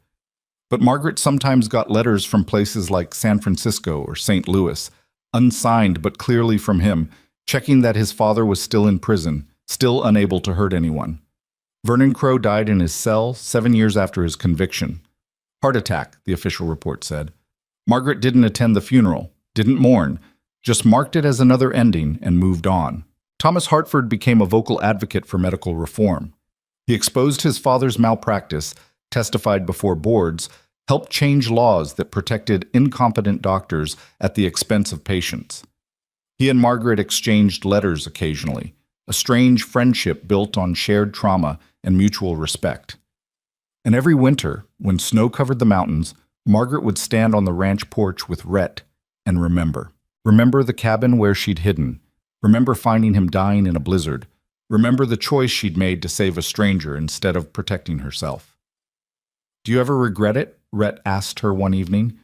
But Margaret sometimes got letters from places like San Francisco or St. Louis, unsigned but clearly from him, checking that his father was still in prison, still unable to hurt anyone. Vernon Crowe died in his cell 7 years after his conviction. Heart attack, the official report said. Margaret didn't attend the funeral, didn't mourn, just marked it as another ending and moved on. Thomas Hartford became a vocal advocate for medical reform. He exposed his father's malpractice, testified before boards, helped change laws that protected incompetent doctors at the expense of patients. He and Margaret exchanged letters occasionally, a strange friendship built on shared trauma and mutual respect. And every winter, when snow covered the mountains, Margaret would stand on the ranch porch with Rhett and remember. Remember the cabin where she'd hidden. Remember finding him dying in a blizzard. Remember the choice she'd made to save a stranger instead of protecting herself. "Do you ever regret it?" Rhett asked her one evening.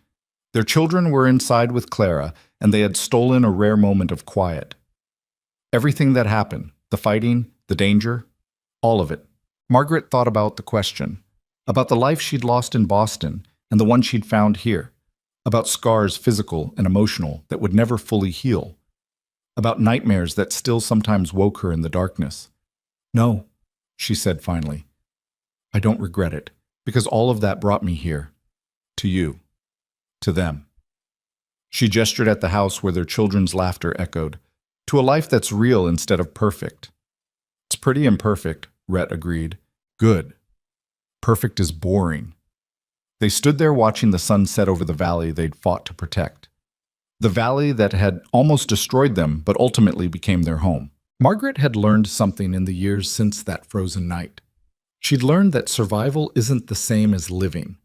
Their children were inside with Clara, and they had stolen a rare moment of quiet. Everything that happened, the fighting, the danger, all of it. Margaret thought about the question, about the life she'd lost in Boston and the one she'd found here, about scars physical and emotional that would never fully heal, about nightmares that still sometimes woke her in the darkness. "No," she said finally. "I don't regret it, because all of that brought me here. To you. To them." She gestured at the house where their children's laughter echoed, to a life that's real instead of perfect. "It's pretty imperfect," Rhett agreed. "Good. Perfect is boring." They stood there watching the sun set over the valley they'd fought to protect. The valley that had almost destroyed them, but ultimately became their home. Margaret had learned something in the years since that frozen night. She'd learned that survival isn't the same as living,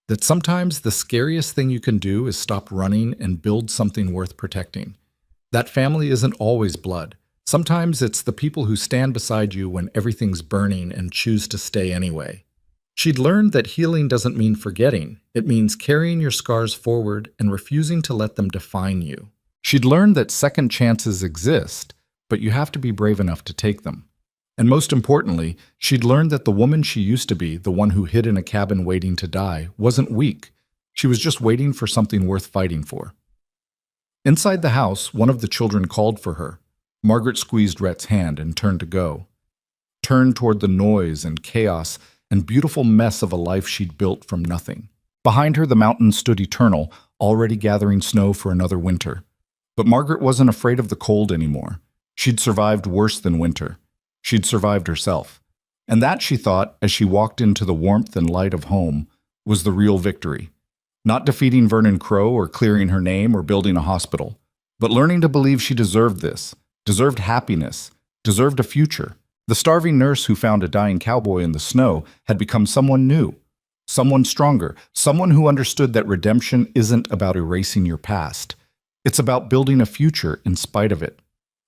that sometimes the scariest thing you can do is stop running and build something worth protecting. That family isn't always blood. Sometimes it's the people who stand beside you when everything's burning and choose to stay anyway. She'd learned that healing doesn't mean forgetting. It means carrying your scars forward and refusing to let them define you. She'd learned that second chances exist, but you have to be brave enough to take them. And most importantly, she'd learned that the woman she used to be, the one who hid in a cabin waiting to die, wasn't weak. She was just waiting for something worth fighting for. Inside the house, one of the children called for her. Margaret squeezed Rhett's hand and turned to go. Turned toward the noise and chaos and beautiful mess of a life she'd built from nothing. Behind her, the mountains stood eternal, already gathering snow for another winter. But Margaret wasn't afraid of the cold anymore. She'd survived worse than winter. She'd survived herself. And that, she thought, as she walked into the warmth and light of home, was the real victory. Not defeating Vernon Crow or clearing her name or building a hospital, but learning to believe she deserved this, deserved happiness, deserved a future. The starving nurse who found a dying cowboy in the snow had become someone new, someone stronger, someone who understood that redemption isn't about erasing your past. It's about building a future in spite of it.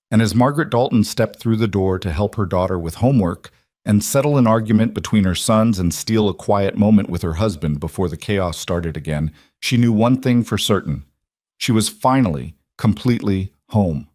And as Margaret Dalton stepped through the door to help her daughter with homework and settle an argument between her sons and steal a quiet moment with her husband before the chaos started again, she knew one thing for certain. She was finally, completely home.